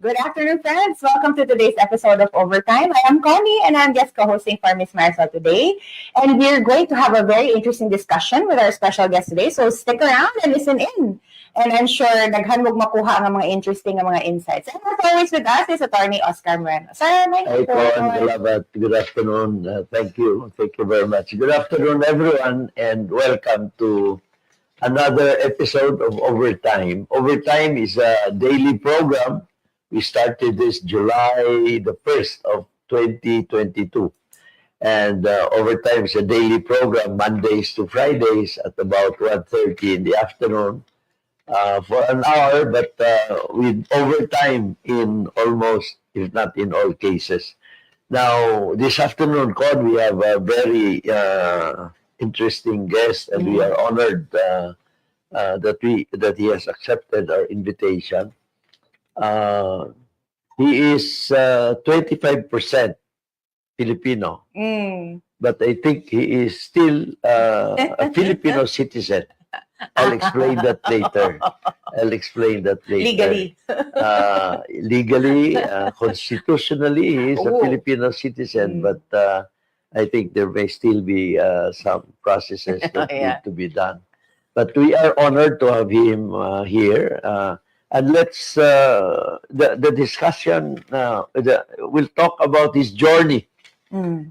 Good afternoon, friends. Welcome to today's episode of Overtime. I am Connie, and I'm just co-hosting for Miss Marisol today. And we're going to have a very interesting discussion with our special guest today. So stick around and listen in. And I'm sure naghanmog makuha ang mga interesting ang mga insights. And as always with us is Attorney Oscar Moreno. Sir, may Hi, Con. Good afternoon. Thank you. Thank you very much. Good afternoon, everyone, and welcome to another episode of Overtime. Overtime is a daily program. We started this July the 1st of 2022. And Overtime is a daily program, Mondays to Fridays at about 1:30 in the afternoon for an hour, but with overtime in almost, if not in all cases. Now, this afternoon, Con, we have a very interesting guest, and we are honored that he has accepted our invitation. Uh, he is 25% Filipino, but I think he is still a Filipino citizen. I'll explain that later. Legally. Legally, constitutionally, he is a Filipino citizen, but I think there may still be some processes that need to be done. But we are honored to have him here. And let's, the discussion, we'll talk about his journey.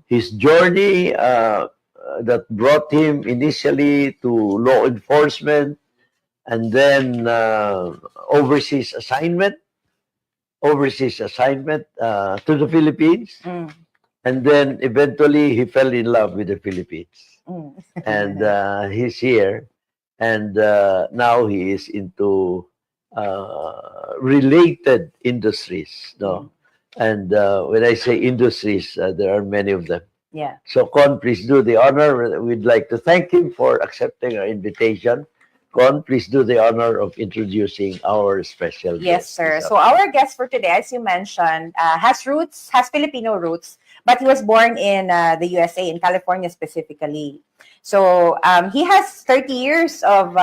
His journey that brought him initially to law enforcement, and then overseas assignment to the Philippines, and then eventually he fell in love with the Philippines, and he's here, and now he is into related industries, no? And when I say industries, there are many of them. Yeah. So, Con, please do the honor. We'd like to thank him for accepting our invitation. Con, please do the honor of introducing our special guest. Yes, sir. So our guest for today, as you mentioned, has Filipino roots, but he was born in the USA, in California specifically. So he has 30 years of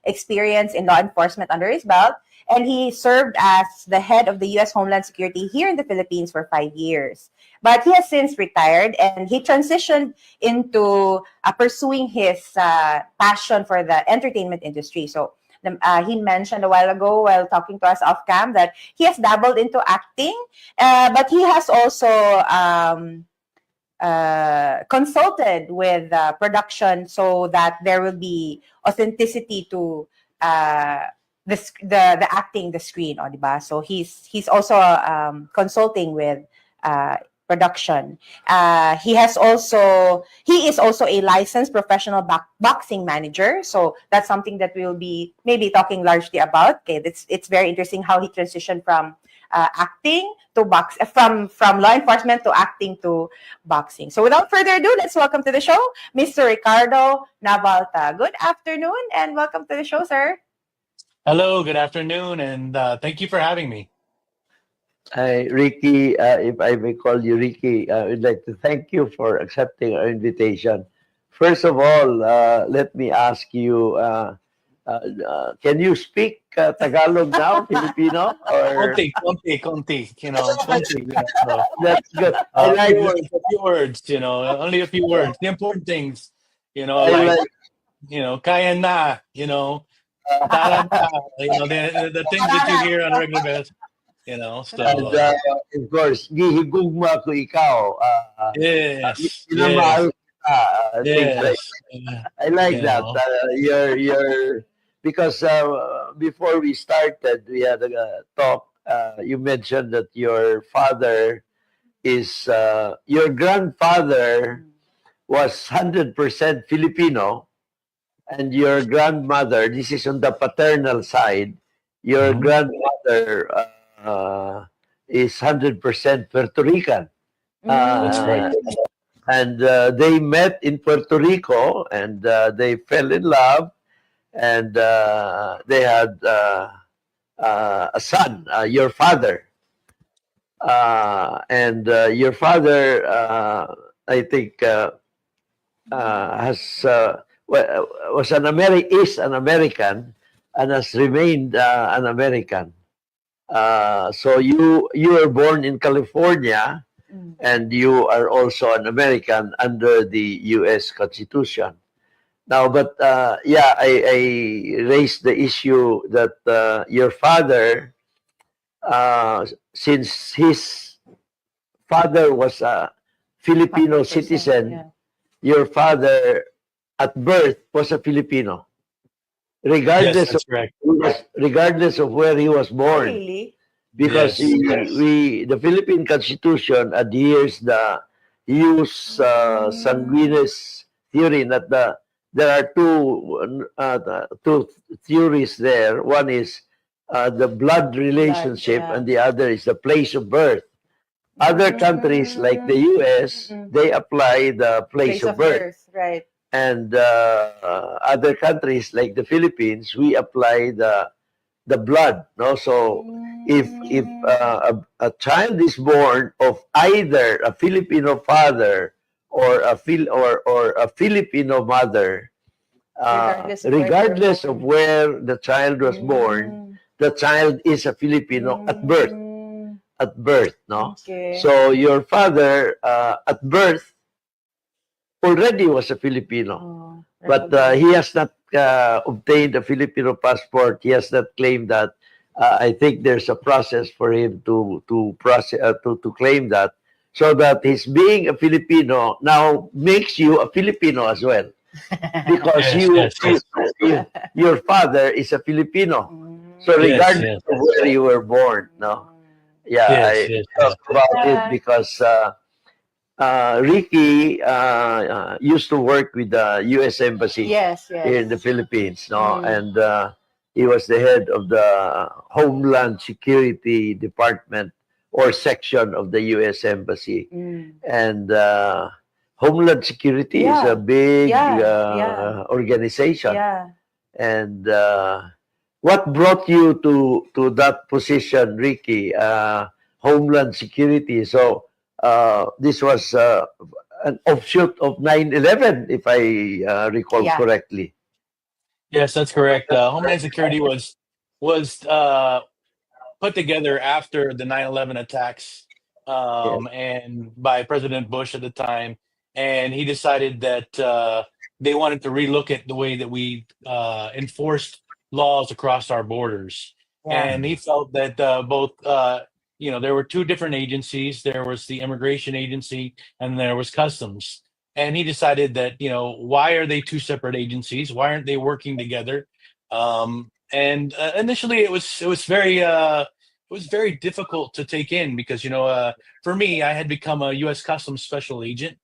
experience in law enforcement under his belt, and he served as the head of the U.S. Homeland Security here in the Philippines for 5 years. But he has since retired, and he transitioned into pursuing his passion for the entertainment industry. So he mentioned a while ago while talking to us off cam that he has dabbled into acting, but he has also consulted with production so that there will be authenticity to the acting, the screen, o, diba? So he's also consulting with production. He is also a licensed professional boxing manager. So that's something that we'll be maybe talking largely about. Okay, it's very interesting how he transitioned from acting to from law enforcement to acting to boxing. So without further ado, let's welcome to the show Mr. Ricardo Navalta. Good afternoon and welcome to the show, sir. Hello, good afternoon, and thank you for having me. Hi, Ricky. If I may call you Ricky, I would like to thank you for accepting our invitation. First of all, let me ask you, can you speak Tagalog now, Filipino? Or Konti, konti, konti. So, that's good. I a like few words, only a few words. The important things, I like, like kaya na, tara na, the things that you hear on a regular basis, so. And of course, gihigugma ko ikaw. Yes, Minamahal kita, things like yes. I like that. Your because before we started, we had a talk. You mentioned that your father is your grandfather was 100% Filipino, and your grandmother. This is on the paternal side. Your grandmother is 100% Puerto Rican. That's right. And they met in Puerto Rico, and they fell in love, and they had a son, your father. And your father, I think, has was is an American, and has remained an American. So you were born in California, and you are also an American under the U.S. Constitution. Now, but yeah, I raised the issue that your father, since his father was a Filipino citizen, your father at birth was a Filipino, Yes, regardless of that's correct. regardless of where he was born, Really? because Yes. the Philippine Constitution adheres the use sanguinis theory that there are two theories there. One is the blood relationship, and the other is the place of birth. Other countries like the U.S. they apply the place of birth, Right. and other countries like the Philippines we apply the blood. No, so if a child is born of either a Filipino father or a Filipino mother, regardless of where the child was born, the child is a Filipino at birth. At birth, no. Okay. So your father at birth already was a Filipino. But he has not obtained a Filipino passport. He has not claimed that. I think there's a process for him to claim that, so that his being a Filipino now makes you a Filipino as well, because Yes, yes, yes. your father is a Filipino. So Yes, regardless yes. of where you were born, no, yeah, Yes, I yes, yes. talk about it because Ricky used to work with the U.S. Embassy here in the Philippines, no, and he was the head of the Homeland Security Department or section of the U.S. Embassy, and Homeland Security is a big organization, and what brought you to that position, Ricky? Homeland Security. So this was an offshoot of 9/11, if I recall correctly. Yes, that's correct. Homeland Security was put together after the 9/11 attacks, Yes. and by President Bush at the time, and he decided that they wanted to relook at the way that we enforced laws across our borders. And he felt that both, there were two different agencies. There was the immigration agency, and there was customs. And he decided that, why are they two separate agencies? Why aren't they working together? And initially, it was very difficult to take in because for me, I had become a U.S. Customs Special Agent,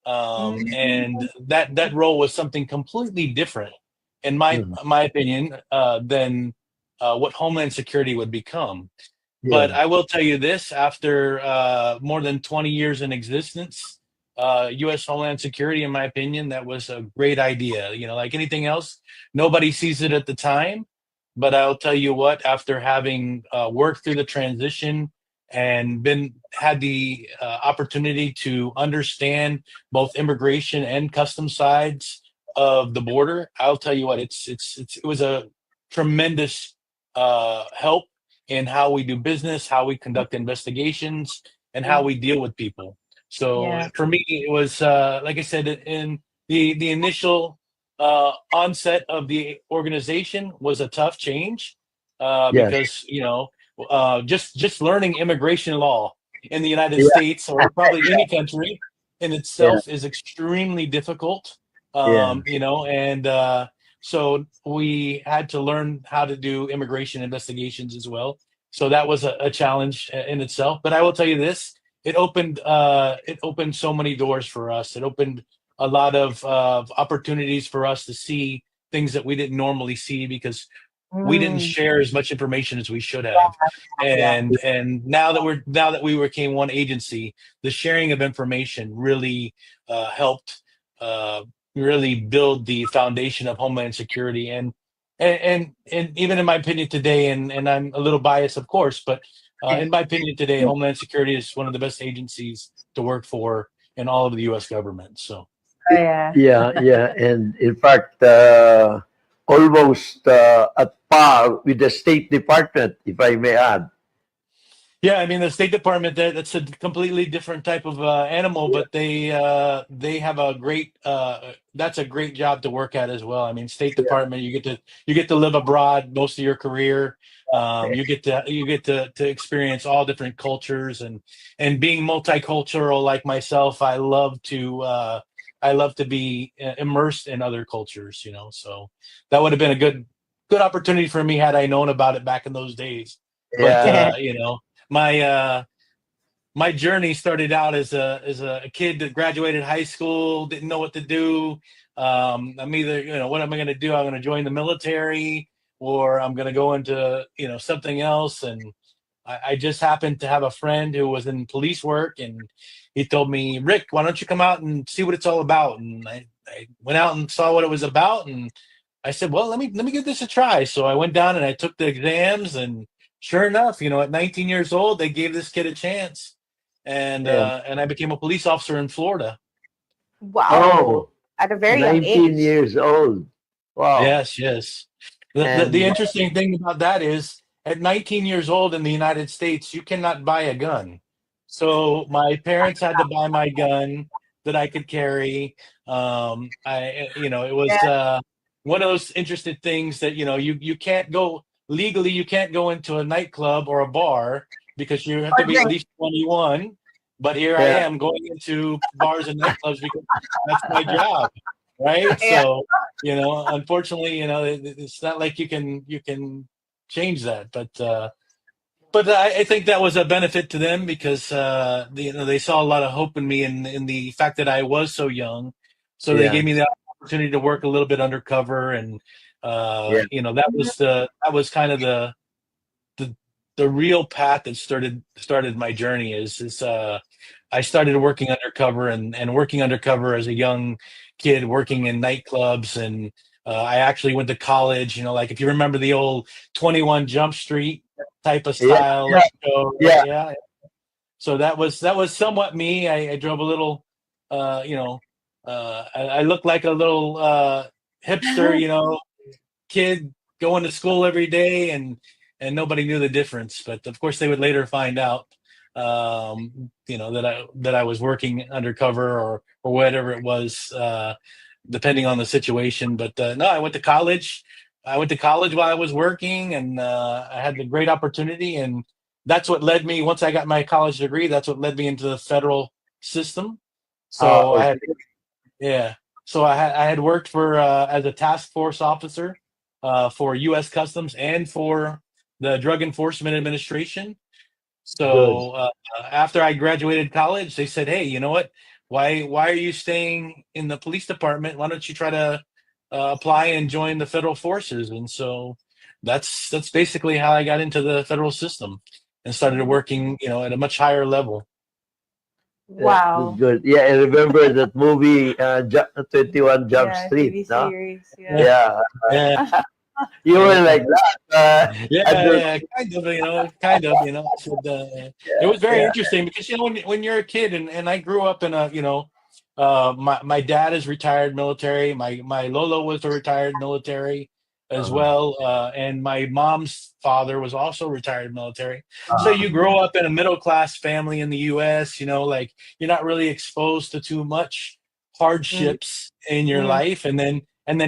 and that role was something completely different, in my Mhm. my opinion, than what Homeland Security would become. But Yeah. I will tell you this: after more than 20 years in existence, U.S. Homeland Security, in my opinion, that was a great idea. Like anything else, nobody sees it at the time. But I'll tell you what: after having worked through the transition and had the opportunity to understand both immigration and custom sides of the border, I'll tell you what: it was a tremendous help in how we do business, how we conduct investigations, and how we deal with people. So for me, it was like I said, in the initial onset of the organization was a tough change, Yes. because just learning immigration law in the United Yeah. States, or probably any country in Yeah. itself, is extremely difficult. Yeah. And so we had to learn how to do immigration investigations as well. So that was a challenge in itself. But I will tell you this: it opened so many doors for us. It opened a lot of opportunities for us to see things that we didn't normally see, because we didn't share as much information as we should have. And now that we became one agency, the sharing of information really helped uh, really build the foundation of Homeland Security. And even in my opinion today, and I'm a little biased, of course, but in my opinion today, Homeland Security is one of the best agencies to work for in all of the U.S. government. So Yeah, yeah, and in fact, almost at par with the State Department, if I may add. Yeah, I mean the State Department, that's a completely different type of animal, Yeah, but they have a great that's a great job to work at as well. I mean, State yeah, Department, you get to live abroad most of your career. You get to experience all different cultures, and being multicultural like myself, I love to be immersed in other cultures. So that would have been a good opportunity for me had I known about it back in those days. But yeah, my my journey started out as a kid that graduated high school, didn't know what to do. I'm either, what am I going to do? I'm going to join the military, or I'm going to go into, something else. And I just happened to have a friend who was in police work, and he told me, Rick, why don't you come out and see what it's all about? And I went out and saw what it was about, and I said, well, let me give this a try. So I went down and I took the exams, and sure enough, at 19 years old, they gave this kid a chance, yeah. and I became a police officer in Florida. Wow. Oh, At a very young 19 age. years old. Wow. Yes, yes. The And interesting thing about that is, at 19 years old in the United States, you cannot buy a gun. So my parents had to buy my gun that I could carry. It Yeah. was one of those interesting things that, you can't go legally, you can't go into a nightclub or a bar because you have to Or be at drink. least 21. But here I yeah, am going into bars and nightclubs because that's my job, right? Yeah. So, unfortunately, it's not like you can change that. But I think that was a benefit to them because they saw a lot of hope in me, in the fact that I was so young. So they yeah, gave me the opportunity to work a little bit undercover, and yeah, that was kind of the the real path that started my journey. Is I started working undercover, and working undercover as a young kid, working in nightclubs, and I actually went to college. Like, if you remember the old 21 Jump Street type of yeah, style yeah, show, right? yeah. Yeah. So that was somewhat me. I drove a little, you know, I looked like a little hipster, kid going to school every day, and nobody knew the difference. But of course, they would later find out, that I was working undercover, or whatever it was, depending on the situation. But no, I went to college. I went to college while I was working, and I had the great opportunity, and that's what led me. Once I got my college degree, that's what led me into the federal system. So I had, Okay. yeah. So I had worked for as a task force officer for U.S. Customs and for the Drug Enforcement Administration. Good. So after I graduated college, they said, "Hey, you know what? Why are you staying in the police department? Why don't you try to apply and join the federal forces?" And so that's basically how I got into the federal system and started working, at a much higher level. Yeah, good, Wow. good. Yeah, I remember that movie, 21 Jump Yeah, Street, TV no? series. Yeah. Yeah, Yeah, yeah, you were yeah. like that. Yeah, Adult, yeah, kind of. It was very yeah, interesting because when you're a kid, and I grew up in my dad is retired military. My Lolo was a retired military as uh, well, and my mom's father was also retired military. So uh, you grow up in a middle class family in the U.S. Like, you're not really exposed to too much Mm, hardships in your mm, life, and then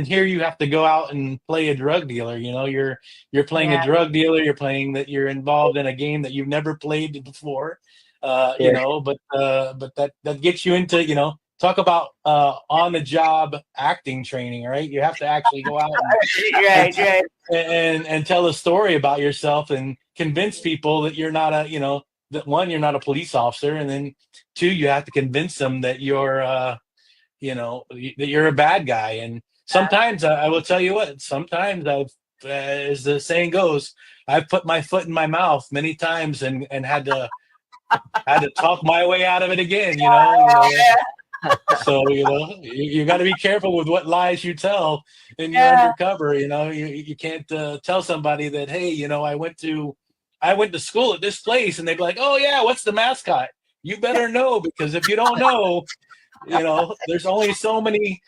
here you have to go out and play a drug dealer. You're playing a yeah. drug dealer. You're involved in a game that you've never played before. yeah, But that gets you into, talk about on the job acting training, right? You have to actually go out and Right, right. and tell a story about yourself and convince people that you're not that, one, you're not a police officer, and then two, you have to convince them that that you're a bad guy. And sometimes, I will tell you what, sometimes as the saying goes, I've put my foot in my mouth many times, and had to talk my way out of it again. So you got to be careful with what lies you tell in your Yeah. undercover. You can't tell somebody that, hey, I went to school at this place, and they'd be like, oh yeah, what's the mascot? You better know, because if you don't know, there's only so many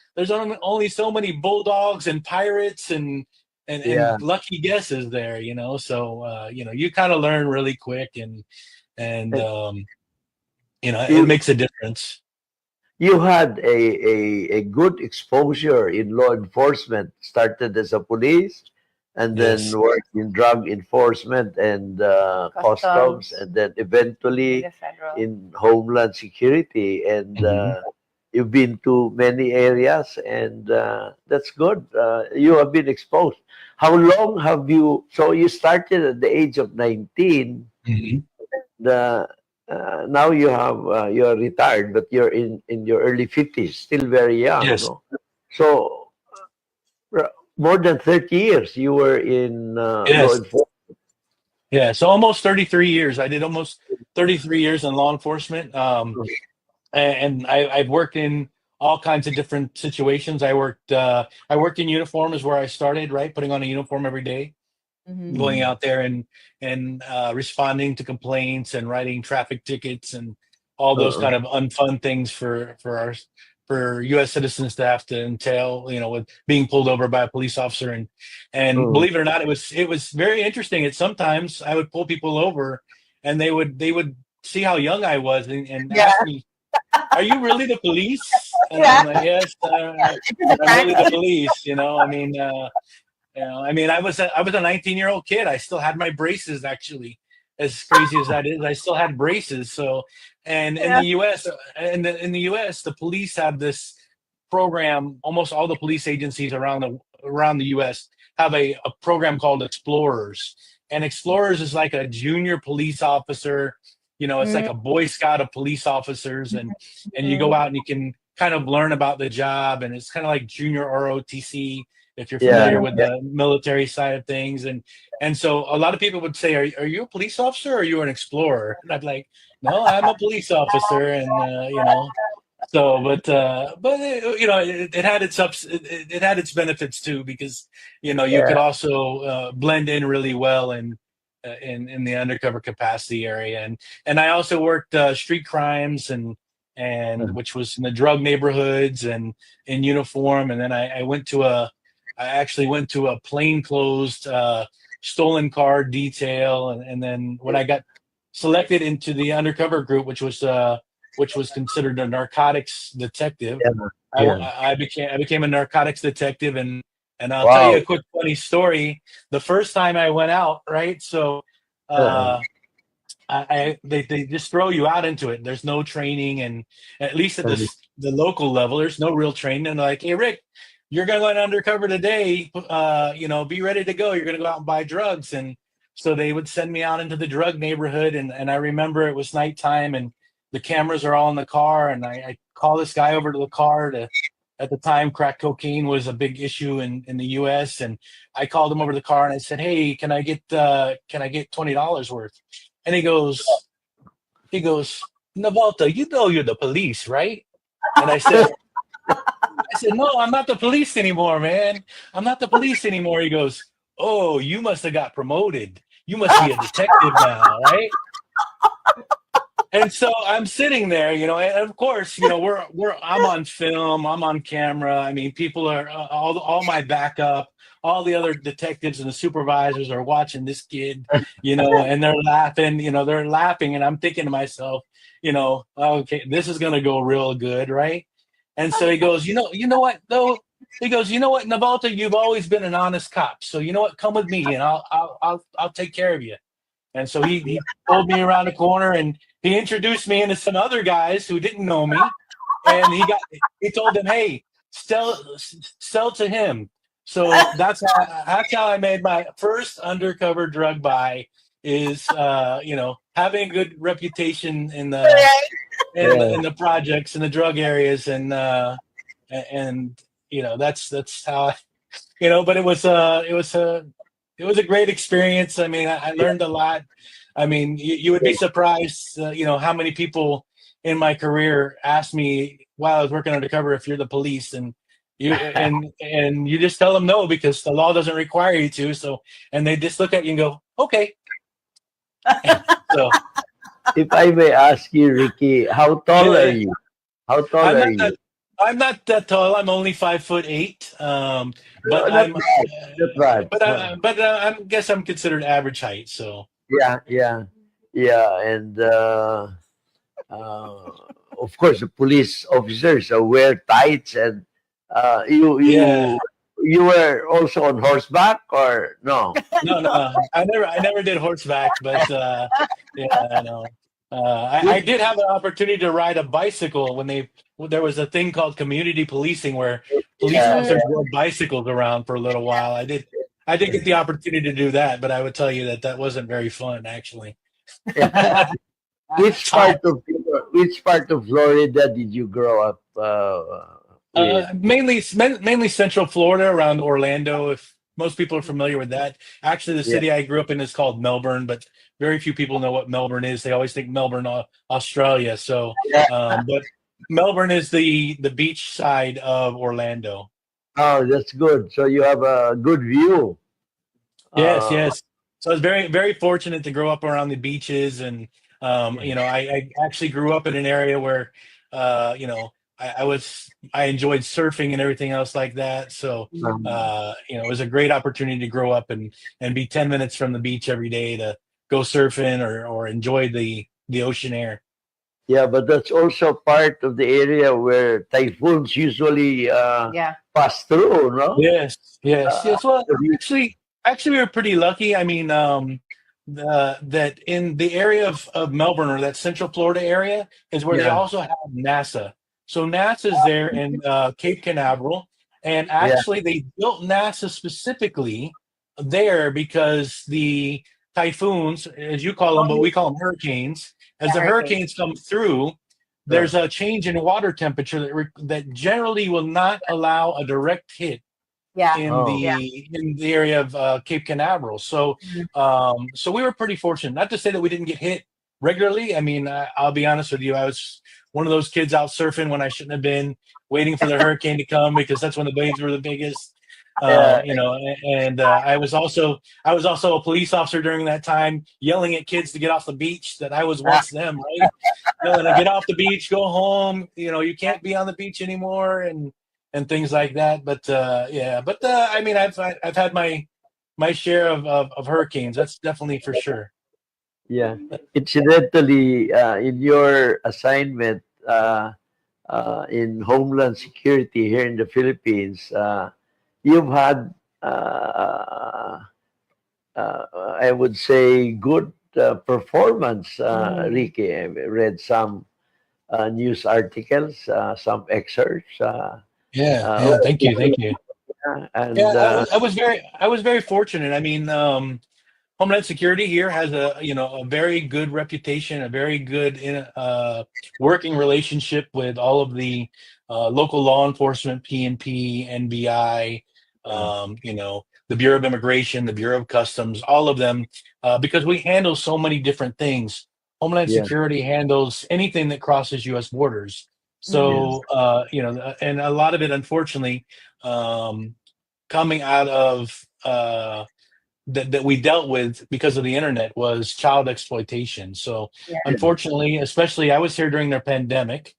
bulldogs and pirates, and Yeah. and lucky guesses there, so you kind of learn really quick, and And it you makes a difference. you had a good exposure in law enforcement. Started as a police, and then Yes. worked in drug enforcement and customs, Customs and then in eventually the federal. in homeland security. And Mhm. you've been to many areas, and that's good. You have been exposed. How long have you? So you started at the age of 19. Mhm. The Now you are retired, but you're in your early 50s, still very young, Yes. no? So more than 30 years you were in law Yes. enforcement. Yeah. So almost 33 years. I did almost 33 years in law enforcement. And I've worked in all kinds of different situations. I worked in uniform is where I started, right? Putting on a uniform every day, Mm-hmm. going Mm. out there and responding to complaints and writing traffic tickets and all those Uh, kind of unfun things for U.S. citizens to have to entail, with being pulled over by a police officer, and uh, believe it or not, it was very interesting. At sometimes I would pull people over, and they would see how young I was and Yeah, ask me, "Are you really the police?" And I'm yeah. like, "Yes, It is a I'm really the practice. police." I was a 19-year-old kid. I still had my braces, actually. As crazy as that is, I still had braces. So, and in Yeah. the U.S., the police have this program. Almost all the police agencies around the U.S. have a program called Explorers, and Explorers is like a junior police officer. It's like a Boy Scout of police officers, and you go Mm-hmm. out and you can kind of learn about the job, and it's kind of like junior ROTC if you're yeah, familiar Mm-hmm. with yeah. the military side of things. And so a lot of people would say, are you a police officer or are you an explorer? And I'd like, no, I'm a police officer. And, so, but it had its ups, it had its benefits too, because, you Yeah. could also blend in really well in the undercover capacity area. And I also worked street crimes and which was in the drug neighborhoods and in uniform. And then I actually went to a plainclothes stolen car detail, and then when I got selected into the undercover group, which was considered a narcotics detective, Yeah, yeah. I became a narcotics detective, and I'll tell you Wow. a quick funny story. The first time I went out, right? So Uh, uh, they just throw you out into it. There's no training, and at least at uh, the local level, there's no real training. And they're like, "Hey, Rick, you're going to go undercover today. Be ready to go. You're going to go out and buy drugs." And so they would send me out into the drug neighborhood, and I remember it was nighttime, and the cameras are all in the car, and I call this guy over to the car to. At the time, crack cocaine was a big issue in the U.S., and I called him over to the car and I said, "Hey, can I get $20 worth?" And he goes, "Navalta, you know you're the police, right?" And I said, "No, I'm not the police anymore, man. I'm not the police anymore." He goes, "Oh, you must have got promoted. You must be a detective now, right?" And so I'm sitting there, and of course, I'm on film, I'm on camera. I mean, people are all my backup, all the other detectives and the supervisors are watching this kid, and they're laughing, and I'm thinking to myself, okay, this is gonna go real good, right? And so he goes, you know what though? He goes, "You know what, Navalta, you've always been an honest cop. So you know what, come with me, and I'll take care of you." And so he pulled me around the corner and he introduced me into some other guys who didn't know me. And he told them, "Hey, sell to him." So that's how I made my first undercover drug buy, is having a good reputation in the Right. in the, yeah. in the projects in the drug areas, and that's how but it was a great experience. I mean, I learned a lot. I mean, you would be surprised, how many people in my career asked me while I was working undercover if you're the police, and you just tell them no because the law doesn't require you to. So, and they just look at you and go, "Okay." So If I may ask you, Ricky, how tall yeah, are yeah. you? How tall I'm are not that you? I'm not that tall. I'm only 5'8". But Not I'm, bad. Not bad. I guess I'm considered average height. So Yeah, yeah, yeah, and uh, of course the police officers wear tights, and uh, you yeah, you you were also on horseback or no? no, no, I never did horseback, but yeah, I know. I Which, did have an opportunity to ride a bicycle when there was a thing called community policing where police yeah, officers rode bicycles around for a little while. I did get the opportunity to do that, but I would tell you that that wasn't very fun actually. yeah. It's hot. Which part of Florida did you grow up with? Mainly Central Florida around Orlando. If most people are familiar with that, actually, the Yeah, city I grew up in is called Melbourne, but very few people know what Melbourne is. They always think Melbourne, Australia. So, yeah. but Melbourne is the beach side of Orlando. Oh, that's good. So you have a good view. Yes, Uh, yes. So I was very fortunate to grow up around the beaches, and yeah. I actually grew up in an area where, I enjoyed surfing and everything else like that. So, Um, it was a great opportunity to grow up and be 10 minutes from the beach every day to go surfing or enjoy the ocean air. yeah, but that's also part of the area where typhoons usually Yeah. pass through, no? Yes, yes, Uh, yes. Well, the- actually, we were pretty lucky. I mean, that in the area of Melbourne or that Central Florida area is where they yeah, also have NASA. So NASA's there in Cape Canaveral, and yeah, actually they built NASA specifically there because the typhoons, as you call them, but we call them hurricanes, as Yeah, the hurricane. hurricanes come through, uh, there's a change in water temperature that generally will not allow a direct hit Yeah. in oh, Yeah. the area of Cape Canaveral. So Mhm. so we were pretty fortunate. Not to say that we didn't get hit regularly. I mean, I'll be honest with you. I was one of those kids out surfing when I shouldn't have been, waiting for the hurricane to come because that's when the waves were the biggest. yeah, I was also a police officer during that time, yelling at kids to get off the beach. That I was once them, right? Yelling to get off the beach, go home. You can't be on the beach anymore, and things like that. But yeah, but I mean, I've had my share of hurricanes. That's definitely for sure. yeah. Incidentally, in your assignment in Homeland Security here in the Philippines, you've had, uh, I would say, good performance, Mm. Ricky. I read some news articles, some excerpts, Yeah, uh, yeah. Thank you, thank you. Yeah, and I was very fortunate. I mean, Homeland Security here has a very good reputation, a very good working relationship with all of the local law enforcement, PNP, NBI, uh, the Bureau of Immigration, the Bureau of Customs, all of them, because we handle so many different things. Homeland yeah, Security handles anything that crosses U.S. borders. Mhm. yes, So, and a lot of it, unfortunately, um, coming out of that we dealt with because of the internet was child exploitation. So Yeah. yeah, unfortunately, especially I was here during their pandemic,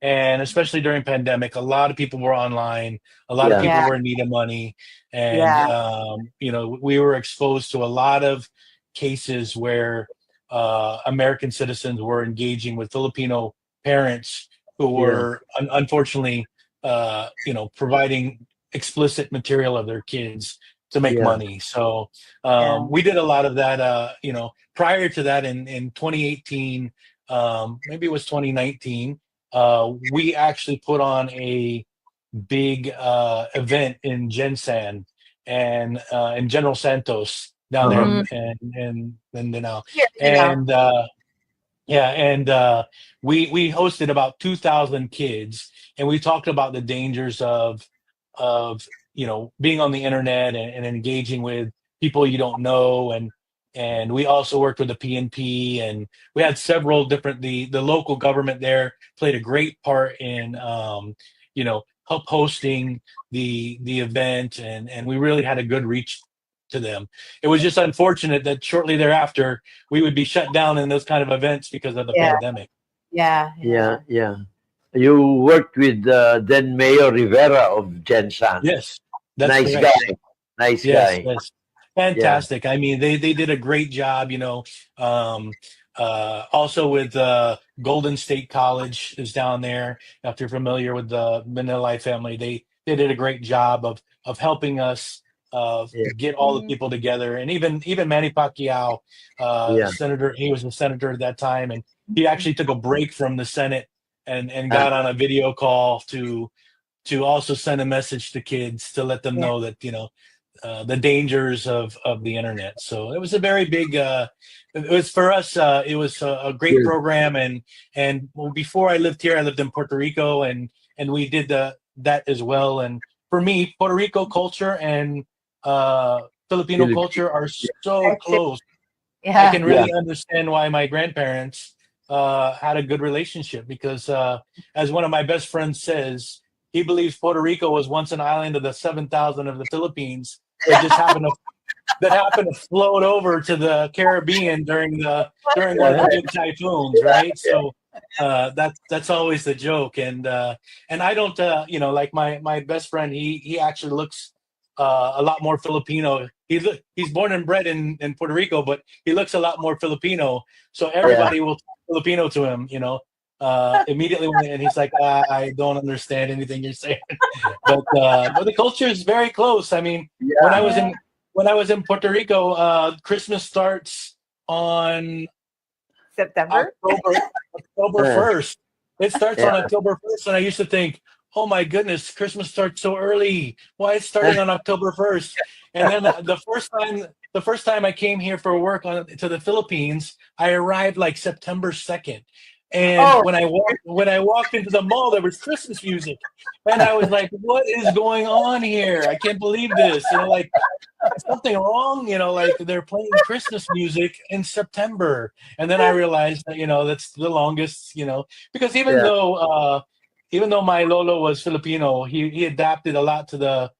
and especially during pandemic, a lot of people were online, a lot of yeah, people Yeah. were in need of money, and Yeah. we were exposed to a lot of cases where American citizens were engaging with Filipino parents who yeah, were unfortunately providing explicit material of their kids to make yeah, money. So Yeah. we did a lot of that. Prior to that, in 2018, maybe it was 2019, we actually put on a big event in Gensan and in General Santos down there uh-huh, Mhm. in Mindanao. Here, you know. And yeah, and we hosted about 2,000 kids, and we talked about the dangers of being on the internet and engaging with people you don't know, and we also worked with the PNP, and we had several different the local government there played a great part in help hosting the event, and we really had a good reach to them. It was just unfortunate that shortly thereafter we would be shut down in those kind of events because of the Yeah. pandemic. Yeah. yeah, Yeah. yeah. You worked with then Mayor Rivera of Gensan. Yes, that's Nice correct. guy. Nice Yes, guy. yes. Yeah. Fantastic. I mean, they did a great job, Um, also with Golden State College is down there. If you're familiar with the Manilai family, they did a great job of helping us Yeah. get all the Mm, people together. And even Manny Pacquiao, Yeah. senator, he was a senator at that time, and he mhm. actually took a break from the Senate and Uh, got on a video call to also send a message to kids to let them Yeah. know that the dangers of the internet. So it was a very big. It was for us. It was a great good. program, and well, before I lived here, I lived in Puerto Rico, and we did that as well. And for me, Puerto Rico culture and Filipino Philippines. culture are Yeah. so That's it. close. I Yeah. can Yeah. really understand why my grandparents had a good relationship because, as one of my best friends says, he believes Puerto Rico was once an island of the 7,000 of the Philippines that just happened to float over to the Caribbean during one of the big typhoons, right? Yeah. So that's always the joke, and I don't, like my best friend, he actually looks a lot more Filipino. He's born and bred in Puerto Rico, but he looks a lot more Filipino. So Yeah. everybody will talk Filipino to him, immediately and he's like, I don't understand anything you're saying. But the culture is very close. I mean, when I Yeah. was Yeah. in when I was in Puerto Rico, Christmas starts on September. October October Uh, 1st. It starts yeah. on October 1st, and I used to think, "Oh my goodness, Christmas starts so early. Why it's starting on October 1st?" And then the first time I came here for work to the Philippines, I arrived like September 2nd. And Oh, when I walked into the mall, there was Christmas music, and I was like, "What is going on here? I can't believe this!" Like, is something wrong? Like they're playing Christmas music in September. And then I realized that, that's the longest, because Yeah. even though my Lolo was Filipino, he adapted a lot to the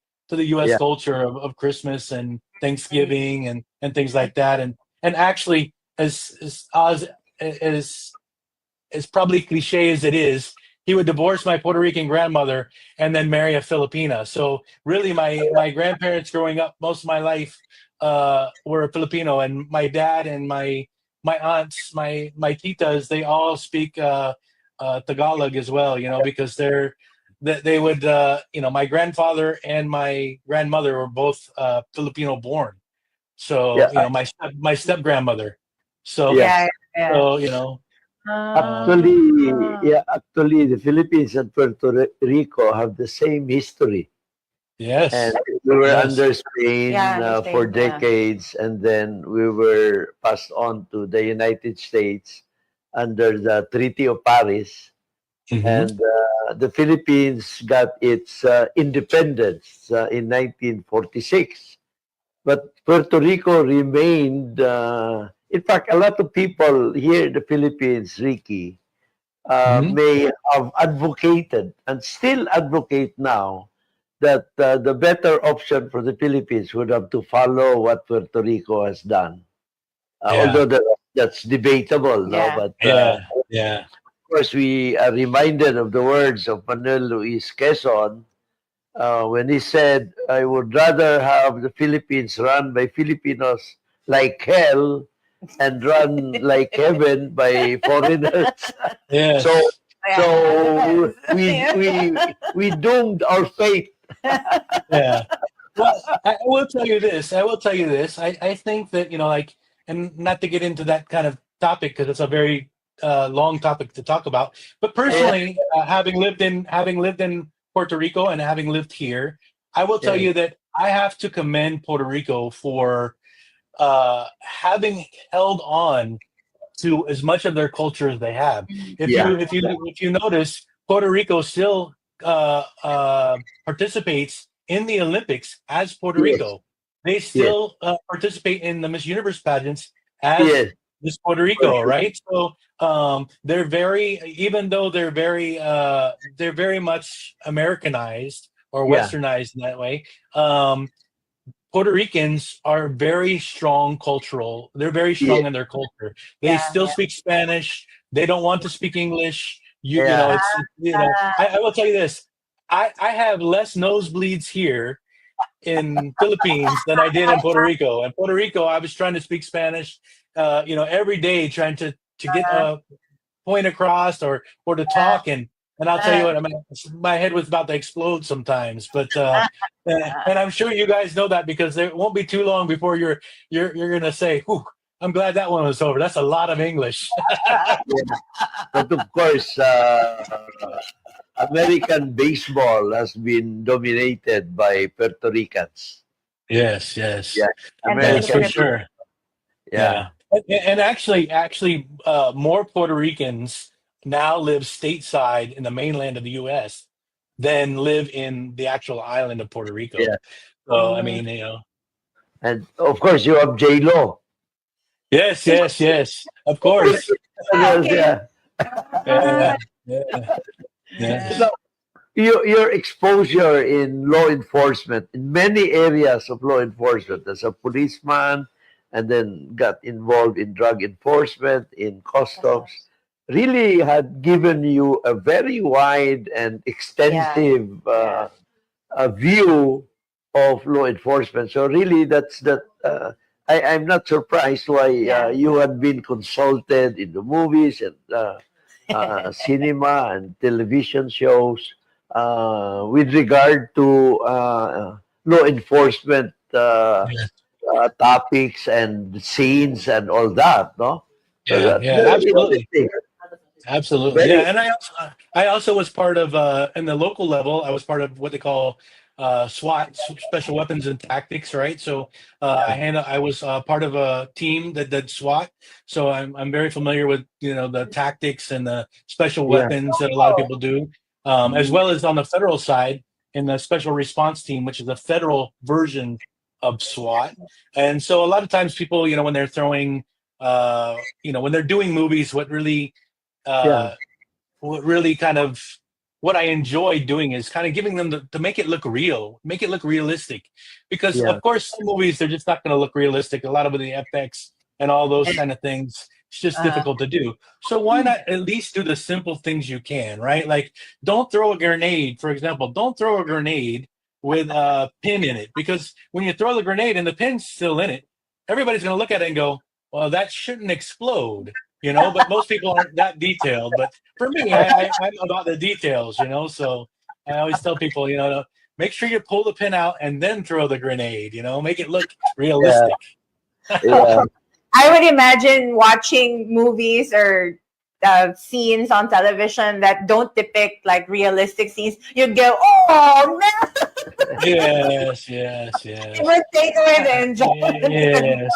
US Yeah. culture of Christmas and right. Thanksgiving and things like that. And actually as as probably cliche as it is, he would divorce my Puerto Rican grandmother and then marry a Filipina. So really, my grandparents growing up most of my life were Filipino, and my dad and my aunts, my titas, they all speak Tagalog as well. Because they would my grandfather and my grandmother were both Filipino born. Yeah. So my step grandmother. So Yeah. Yeah. Yeah. so uh, Actually, Ah. yeah, actually, the Philippines and Puerto Rico have the same history, and yes. we were Yes. under Spain Yeah. The for same. Yeah. decades, and then we were passed on to the United States under the Treaty of Paris, Hmm. and the Philippines got its independence in 1946. But Puerto Rico remained, in fact, a lot of people here in the Philippines, Ricky, Hmm. may have advocated and still advocate now that the better option for the Philippines would have to follow what Puerto Rico has done. Yeah. Although that's debatable, no? Yeah. But Yeah. Yeah. of course, we are reminded of the words of Manuel Luis Quezon when he said, I would rather have the Philippines run by Filipinos like hell and run like heaven by foreigners. So Yes. so we Yeah. we we doomed our fate. Yeah. Well, I will tell you this. I will tell you this. I think that, like, and not to get into that kind of topic because it's a very long topic to talk about. But Yeah, personally, having lived in Puerto Rico and having lived here, I will tell yeah, you that I have to commend Puerto Rico for having held on to as much of their culture as they have. If yeah, you if you if you notice, Puerto Rico still participates in the Olympics as Puerto yes, Rico. They yes, still participate in the Miss Universe pageants as yes, Miss Puerto for Rico, sure. right? So they're very, even though they're very much Americanized or Yeah, westernized in that way. Puerto Ricans are very strong cultural. They're very yeah, strong in their culture. They Yeah. still Yeah. speak Spanish. They don't want to speak English. you know Yeah. it's you know I will tell you this. I have less nosebleeds here in Philippines than I did in Puerto Rico. In Puerto Rico, I was trying to speak Spanish, every day, trying to get a point across or to talk, and I'll tell you what, I mean, my head was about to explode sometimes. But and I'm sure you guys know that because there won't be too long before you're gonna say, "Whew, I'm glad that one was over." That's a lot of English. But of course, American baseball has been dominated by Puerto Ricans. Yes, yes, Yeah, And the yes, for American. Philippines. sure. Yeah, Yeah, and actually, more Puerto Ricans now live stateside in the mainland of the U.S. than live in the actual island of Puerto Rico. yeah, So, I Mm, mean, and of course you have J Lo. yes, yes, yes, of course. okay. Yeah. Yeah, Uh, yeah, uh, yes, So your exposure in law enforcement in many areas of law enforcement as a policeman, and then got involved in drug enforcement, in customs, really had given you a very wide and yeah. extensive a view of law enforcement. So really, that's that. I'm not surprised why Yeah. you had been consulted in the movies and cinema and television shows with regard to law enforcement yes, topics and scenes and all that. No, so yeah, that's yeah, very absolutely. interesting. Absolutely, yeah, Very, and I also was part of in the local level. I was part of what they call SWAT, Special Weapons and Tactics, right? So yeah, I was part of a team that did SWAT, so I'm very familiar with the tactics and the special yeah, weapons that a lot of people do, as well as on the federal side in the Special Response Team, which is a federal version of SWAT. And so a lot of times people, when they're throwing, when they're doing movies, yeah, uh, what really kind of what I enjoy doing is kind of giving them to make it look real, make it look realistic. Because yeah, of course, some movies they're just not going to look realistic. A lot of the FX and all those kind of things, it's just Uh, difficult to do. So why not at least do the simple things you can, right? Like don't throw a grenade, for example. Don't throw a grenade with a pin in it because when you throw the grenade and the pin's still in it, everybody's going to look at it and go, "Well, that shouldn't explode." But most people aren't that detailed. But for me, I'm about the details, so I always tell people, to make sure you pull the pin out and then throw the grenade, make it look yeah, realistic. yeah, I would imagine watching movies or scenes on television that don't depict like realistic scenes. You'd go, "Oh no!" Yes, yes, It yes. would take away the enjoyment. Yes,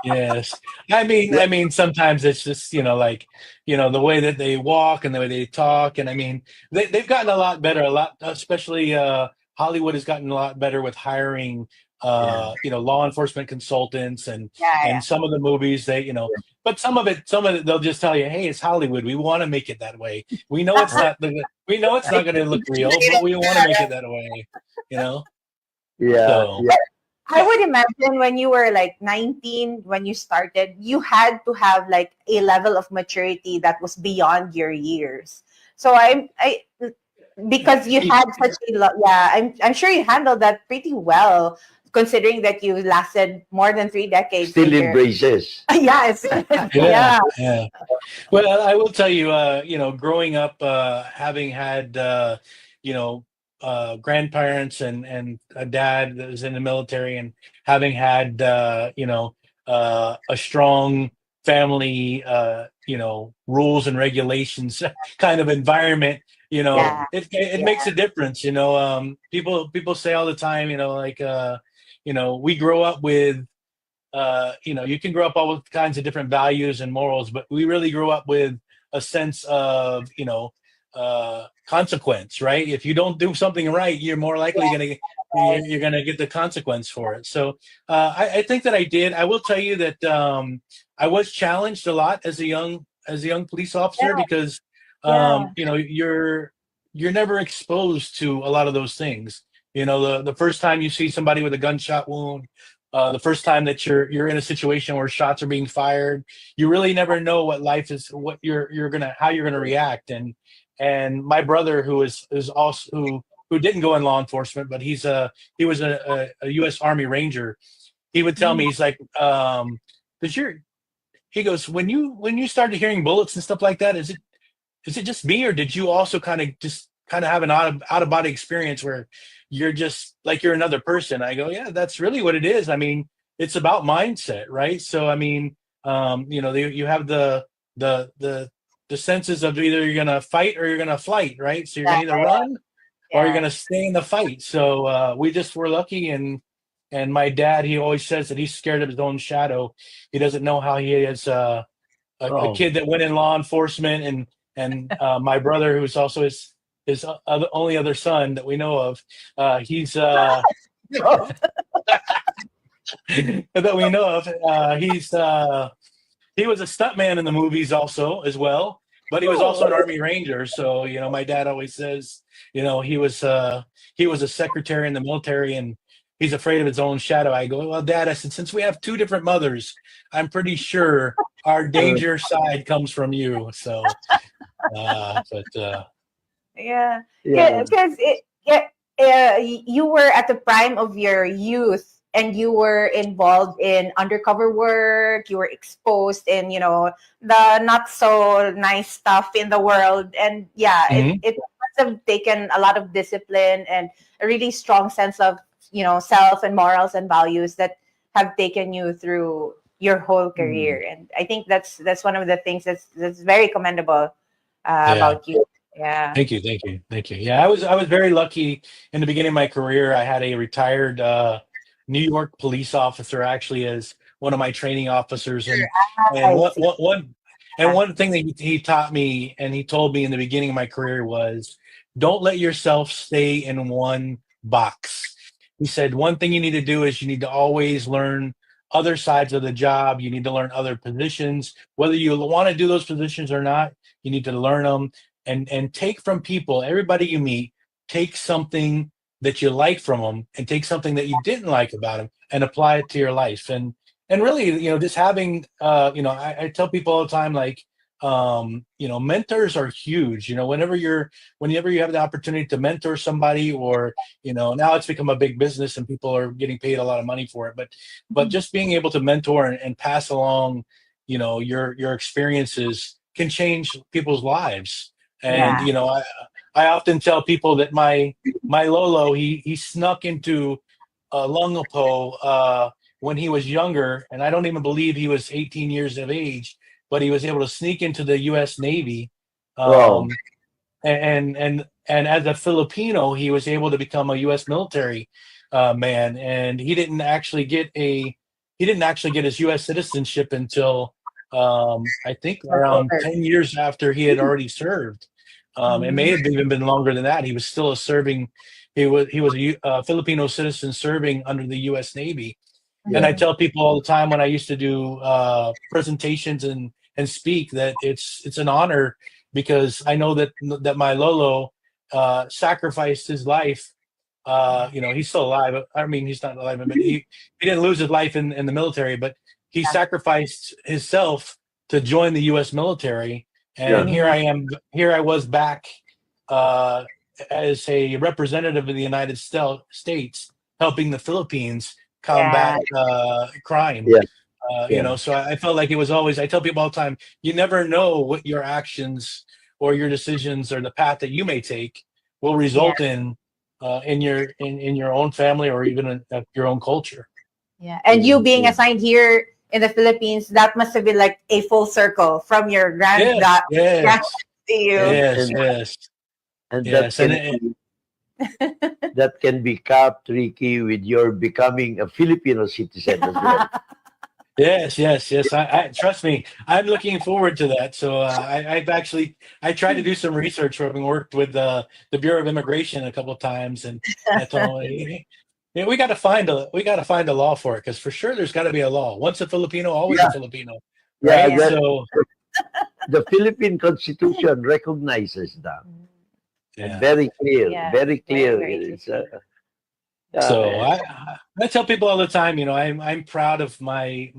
yes. I mean, sometimes it's just like the way that they walk and the way they talk, and I mean, they've gotten a lot better. A lot, especially Hollywood has gotten a lot better with hiring, yeah, law enforcement consultants, and Yeah, and some of the movies but some of it they'll just tell you, hey, it's Hollywood. We want to make it that way. We know it's not going to look real, but we want to make it that way. You know, yeah, so. yeah, I would imagine when you were like 19, when you started, you had to have like a level of maturity that was beyond your years. So because you had such yeah, I'm sure you handled that pretty well, considering that you lasted more than 3 decades still in your, embraces. yes, Yeah, yeah, yeah. Well, I will tell you, growing up, having had, grandparents and a dad that was in the military, and having had, a strong family, rules and regulations kind of environment, yeah, it yeah, makes a difference. People say all the time, like, we grow up with you can grow up all with kinds of different values and morals, but we really grew up with a sense of, consequence, right? If you don't do something right, you're more likely going to right. you're going to get the consequence for it. So I think that I did. I will tell you that I was challenged a lot as a young police officer Yeah, because yeah, you're never exposed to a lot of those things. The first time you see somebody with a gunshot wound, the first time that you're in a situation where shots are being fired, you really never know what life is, what you're gonna how you're gonna react, and my brother, who is also who didn't go in law enforcement, but he was a U.S. Army Ranger. He would tell me, he's like, "Does your," he goes, when you started hearing bullets and stuff like that, is it just me, or did you also kind of have an out of body experience where you're just like you're another person? I go, yeah, that's really what it is. I mean, it's about mindset, right? So I mean, you have the senses of either you're gonna fight or you're gonna flight, right? So you're gonna either run or you're Yeah. gonna stay in the fight. So we just were lucky, and my dad, he always says that he's scared of his own shadow. He doesn't know how he is a Oh, kid that went in law enforcement, and my brother, who's also his only other son that we know of, he's that we know of, he was a stuntman in the movies also as well, but he was also an Army Ranger. So my dad always says, he was a secretary in the military, and he's afraid of his own shadow. I go, well, Dad, I said, since we have two different mothers, I'm pretty sure our uh, danger side comes from you. So, but Yeah, yeah. because you were at the prime of your youth, and you were involved in undercover work. You were exposed in, the not so nice stuff in the world, and yeah, mhm. it must have taken a lot of discipline and a really strong sense of, self and morals and values that have taken you through your whole Mm. career. And I think that's one of the things that's very commendable Yeah. about you. Yeah. Thank you, thank you, thank you. Yeah, I was very lucky in the beginning of my career. I had a retired New York police officer actually as one of my training officers, and I one see. one one and Yeah. one thing that he taught me and he told me in the beginning of my career was, don't let yourself stay in one box. He said one thing you need to do is you need to always learn other sides of the job. You need to learn other positions, whether you want to do those positions or not. You need to learn them and take from people, everybody you meet, take something that you like from them and take something that you didn't like about them and apply it to your life. And really, just having, I tell people all the time, like, mentors are huge. Whenever you have the opportunity to mentor somebody, or now it's become a big business and people are getting paid a lot of money for it, but just being able to mentor and pass along your experiences can change people's lives. And Yeah. I often tell people that my Lolo, he snuck into Lungapo when he was younger, and I don't even believe he was 18 years of age, but he was able to sneak into the U.S. Navy, Wow. um, and as a Filipino, he was able to become a U.S. military man, and he didn't actually get his U.S. citizenship until I think That's around older. 10 years after he had already served. It may Mhm. have even been longer than that. He was still a serving. He was a Filipino citizen serving under the U.S. Navy. And I Yeah. Mhm. tell people all the time when I used to do presentations and speak that it's an honor, because I know that my Lolo sacrificed his life. He's still alive. I mean, he's not alive, but he didn't lose his life in the military, but he Yeah. sacrificed himself to join the U.S. military. And Yeah. here Mhm. I am. Here I was back uh, as a representative of the United States, helping the Philippines Yeah. combat crime. Yeah. Yeah. So I felt like it was always. I tell people all the time, you never know what your actions or your decisions or the path that you may take will Yeah. result in your own family or even in your own culture. Yeah. And Yeah. you being Yeah. assigned here in the Philippines, that must have been like a full circle from your Yes, grand yes, to you. yes, And yes, and yes, and that can be capped, Ricky, with your becoming a Filipino citizen as well. yes, yes, yes. I trust me. I'm looking forward to that. So I tried to do some research. Having worked with the Bureau of Immigration a couple of times, and I told them, "Hey, yeah, we got to find a law for it, because for sure there's got to be a law. Once a Filipino, always a Yeah. Filipino, Yeah. right?" Yeah. So The Philippine Constitution recognizes that. And yeah, very clear. Yeah. Very Very, clear. very It's interesting. So yeah, I tell people all the time, I'm proud of my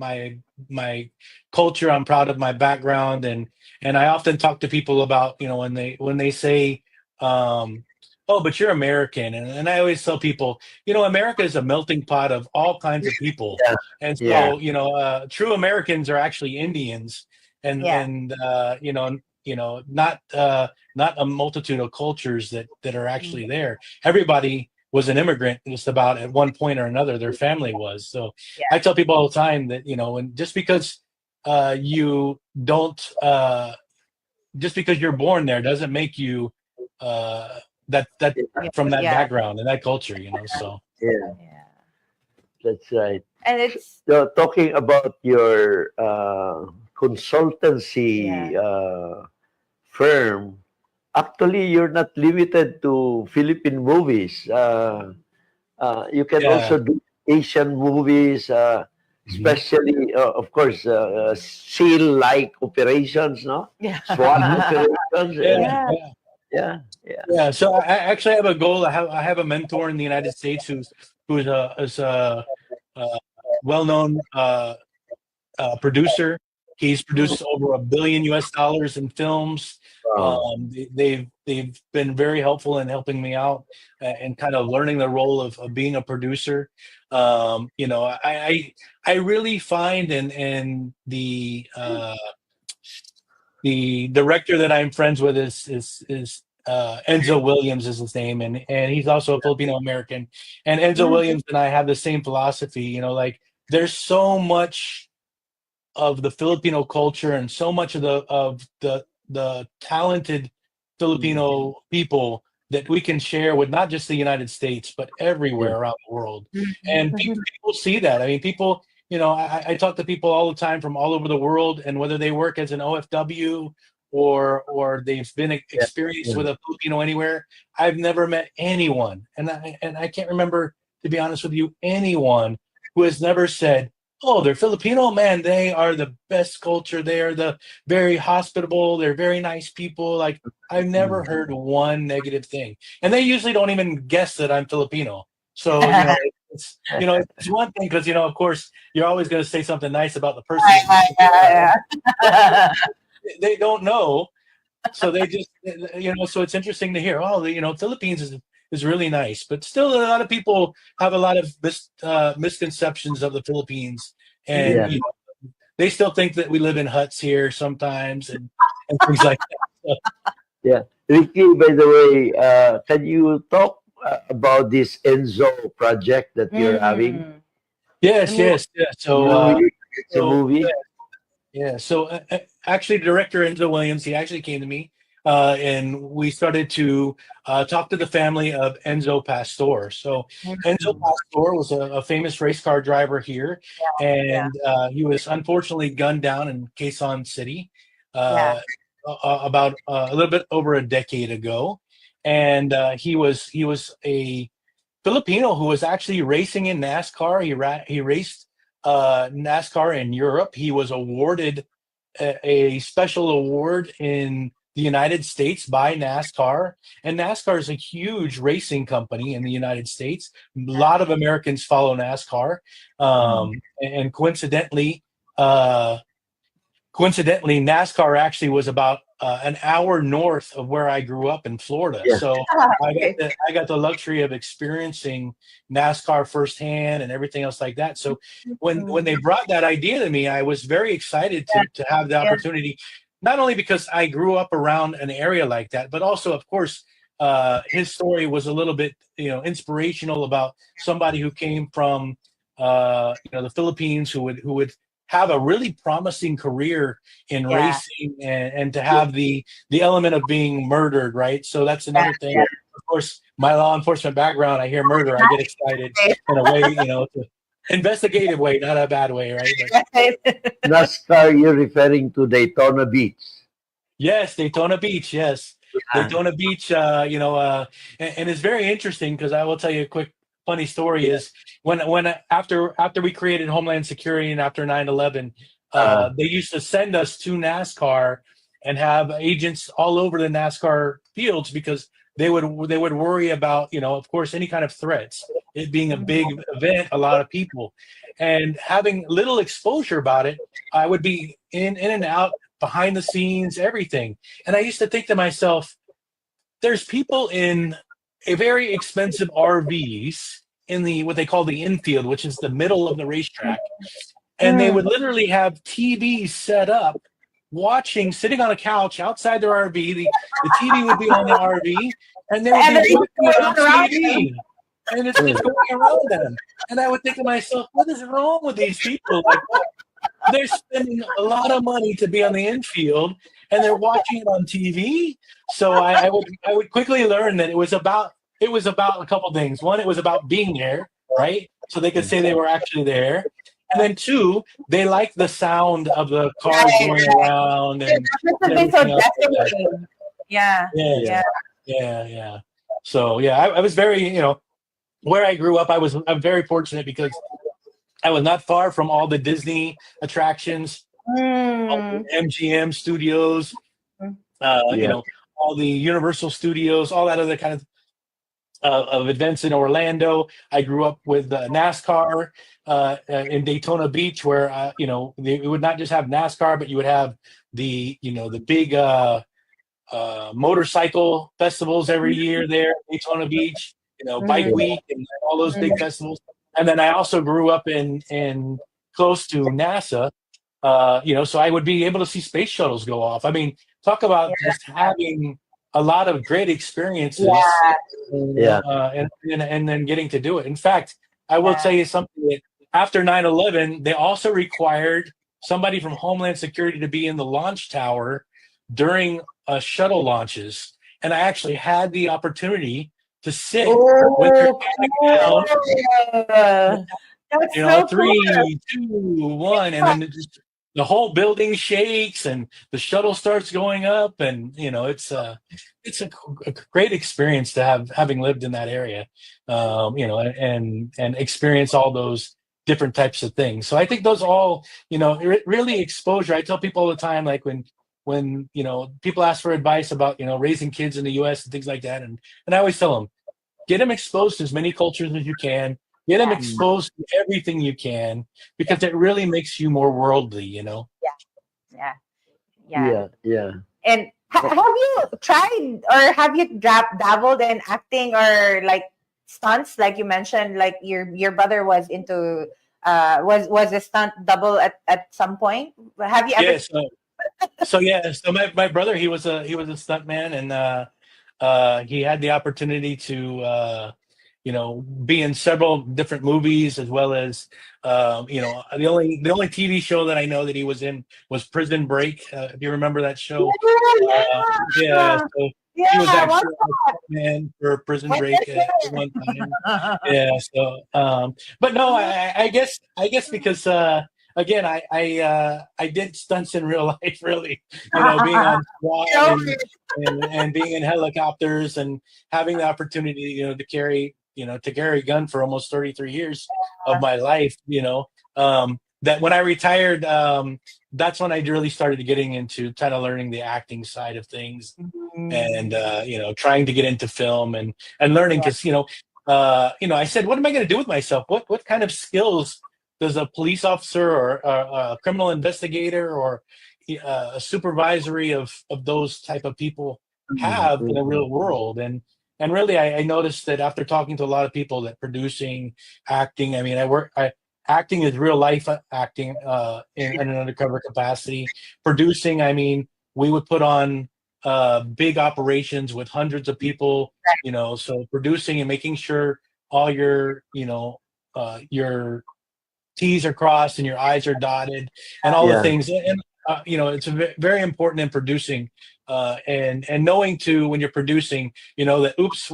culture. I'm proud of my background, and I often talk to people about, when they say, um, "Oh, but you're American," and I always tell people, America is a melting pot of all kinds of people, yeah, and yeah, so true Americans are actually Indians, and Yeah. and not a multitude of cultures that are actually Mm. there. Everybody was an immigrant just about at one point or another. Their family was. So I Yeah. tell people all the time that, and just because you don't just because you're born there doesn't make you that yeah, from that Yeah. background and that culture. So yeah, Yeah. that's right. And it's So, talking about your yeah. consultancy firm, actually, you're not limited to Philippine movies. You can yeah. also do Asian movies, Mhm. especially, of course, SEAL-like operations, no? Yeah. SWAT Mhm. operations. Yeah, Yeah. yeah, Yeah, yeah. yeah. So I actually have a goal. I have a mentor in the United States who's a well-known producer. He's produced over $1 billion US in films. Wow. They've been very helpful in helping me out and kind of learning the role of being a producer. I really find in the director that I'm friends with is Enzo Williams is his name, and he's also a Filipino American. And Enzo Mm. Williams and I have the same philosophy. Like there's so much of the Filipino culture and so much of the talented Mm. Filipino people that we can share with not just the United States but Yeah. everywhere around the world. And Mhm. people see that. I mean, people. I talk to people all the time from all over the world, and whether they work as an OFW or they've been Yeah. experienced Yeah. with a Filipino anywhere, I've never met anyone, and I can't remember, to be honest with you, anyone who has never said, "Oh, they're Filipino, man. They are the best culture. They are the very hospitable. They're very nice people." Like I've never Mm. heard one negative thing, and they usually don't even guess that I'm Filipino. So it's one thing because of course you're always going to say something nice about the person that you're thinking Yeah. of, but Yeah. they don't know, so they just so it's interesting to hear, oh, Philippines is really nice, but still a lot of people have a lot of misconceptions of the Philippines, and Yeah. Mhm. they still think that we live in huts here sometimes, and things like that. Yeah. Ricky, by the way, can you talk about this Enzo project that you're having? Mm. The Yes, movie. yes, yes. So Movie? It's a so movie? yeah, so actually, director Enzo Williams, he actually came to me, and we started to talk to the family of Enzo Pastor. So Enzo Mhm. Pastor was a famous race car driver here, Yeah. and he was unfortunately gunned down in Quezon City Yeah. uh, about a little bit over a decade ago, and he was a Filipino who was actually racing in NASCAR. He raced NASCAR in Europe. He was awarded a special award in the United States by NASCAR. And NASCAR is a huge racing company in the United States. A lot of Americans follow NASCAR. Mm. And uh, coincidentally, NASCAR actually was about an hour north of where I grew up in Florida. Yeah. So I got Okay. the luxury of experiencing NASCAR firsthand and everything else like that. So when Mhm. they brought that idea to me, I was very excited to have the Yeah. opportunity, not only because I grew up around an area like that, but also, of course, his story was a little bit inspirational about somebody who came from the Philippines who would have a really promising career in Yeah. racing, and to have the element of being murdered, right? So that's Yeah. another thing. Yeah. Of course, my law enforcement background, I hear murder, I get excited in a way, investigative way, not a bad way, right? But Right. NASCAR, you're referring to Daytona Beach. yes, Daytona Beach, yes. Ah, Daytona Beach, and it's very interesting because I will tell you a quick funny story yeah. is when after we created Homeland Security and after 9/11, Uh, they used to send us to NASCAR and have agents all over the NASCAR fields because they would worry about, of course, any kind of threats. it being a big event, a lot of people, and having little exposure about it. I would be in and out, behind the scenes, everything. And I used to think to myself, there's people in a very expensive RVs in the what they call the infield, which is the middle of the racetrack, and they Mm. would literally have TVs set up, watching, sitting on a couch outside their RV. The TV would be on the RV, and they would And be the race watching it going on around them. TV, and it's just going around them. And I would think to myself, what is wrong with these people? Like, they're spending a lot of money to be on the infield, and they're watching it on TV. So I would quickly learn that it was about a couple things. One, it was about being there, right? So they could say they were actually there. And then two, they like the sound of the cars Right, going right. around That must have been so everything else like that. deafening. Yeah, Yes, yeah. yeah. So yeah, I was very, where I grew up, I'm very fortunate because I was not far from all the Disney attractions, all Mm. the MGM studios, Mm. you Yeah. know, all the Universal Studios, all that other kind of events in Orlando. I grew up with NASCAR in Daytona Beach, where they would not just have NASCAR, but you would have the big motorcycle festivals every year there, Daytona Beach. Bike Mhm. Week and all those big Mhm. festivals. And then I also grew up in close to NASA. So I would be able to see space shuttles go off. I mean, talk about Yeah, just having a lot of great experiences, yeah, Yeah. and then getting to do it. In fact, I will tell yeah. you something that after 9/11, they also required somebody from Homeland Security to be in the launch tower during shuttle launches. And I actually had the opportunity to sit with their Oh, countdown, cool. That's so cool. 3, 2, 1, and then the whole building shakes and the shuttle starts going up, and it's a great experience to having lived in that area, and experience all those different types of things. So I think those all, really exposure. I tell people all the time, like when people ask for advice about raising kids in the U.S. and things like that, and I always tell them, get them exposed to as many cultures as you can. Get them Yeah, Mm. exposed to everything you can, because it really makes you more worldly. yeah, yeah. Yeah. Yeah. And have you tried or have you dabbled in acting or like stunts? Like you mentioned, like your brother was into was a stunt double at some point. Have you ever? Yeah. So my brother, he was a stuntman, and he had the opportunity to be in several different movies, as well as the only TV show that I know that he was in was Prison Break. If you remember that show, Yeah, yeah. yeah, So he was yeah. What's actually a stuntman for Prison what Break is at one time. it? Yeah. So, but no, I guess because again, I did stunts in real life, really. Being on SWAT, and being in helicopters, and having the opportunity, to carry a gun for almost 33 years of my life. That when I retired, that's when I really started getting into kind of learning the acting side of things, and trying to get into film, and learning, because I said, what am I going to do with myself? What kind of skills does a police officer, or a criminal investigator, or a supervisory of those type of people Mm. have in the Mm. real world? And really, I noticed that after talking to a lot of people, that producing, acting, I mean, acting is real life acting, in an undercover capacity. Producing, I mean, we would put on big operations with hundreds of people, so producing and making sure all your T's are crossed and your I's are dotted, and all the Yeah. things. And it's very important in producing, and knowing too, when you're producing, that, oops,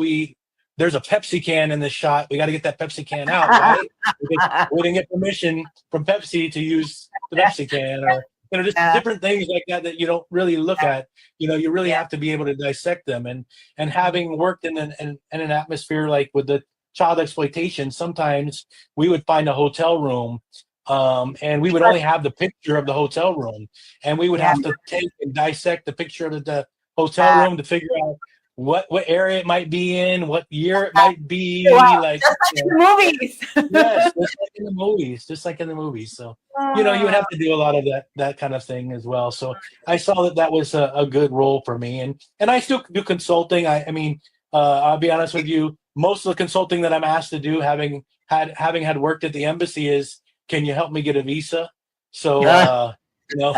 there's a Pepsi can in this shot. We got to get that Pepsi can out. Why? Because we didn't get permission from Pepsi to use the Pepsi can, or just Yeah, different things like that that you don't really look at. You really yeah, have to be able to dissect them. And having worked in an atmosphere like with the child exploitation, sometimes we would find a hotel room, and we would only have the picture of the hotel room, and we would yeah, have to take and dissect the picture of the hotel yeah, room to figure out what area it might be in, what year it might be, Wow, like, just like in the movies. yes, just like in the movies, just like in the movies. So, you would Ah, have to do a lot of that kind of thing as well. So I saw that was a good role for me, and I still do consulting. I mean, I'll be honest with you. Most of the consulting that I'm asked to do, having had worked at the embassy, is can you help me get a visa? So, Ah, you know,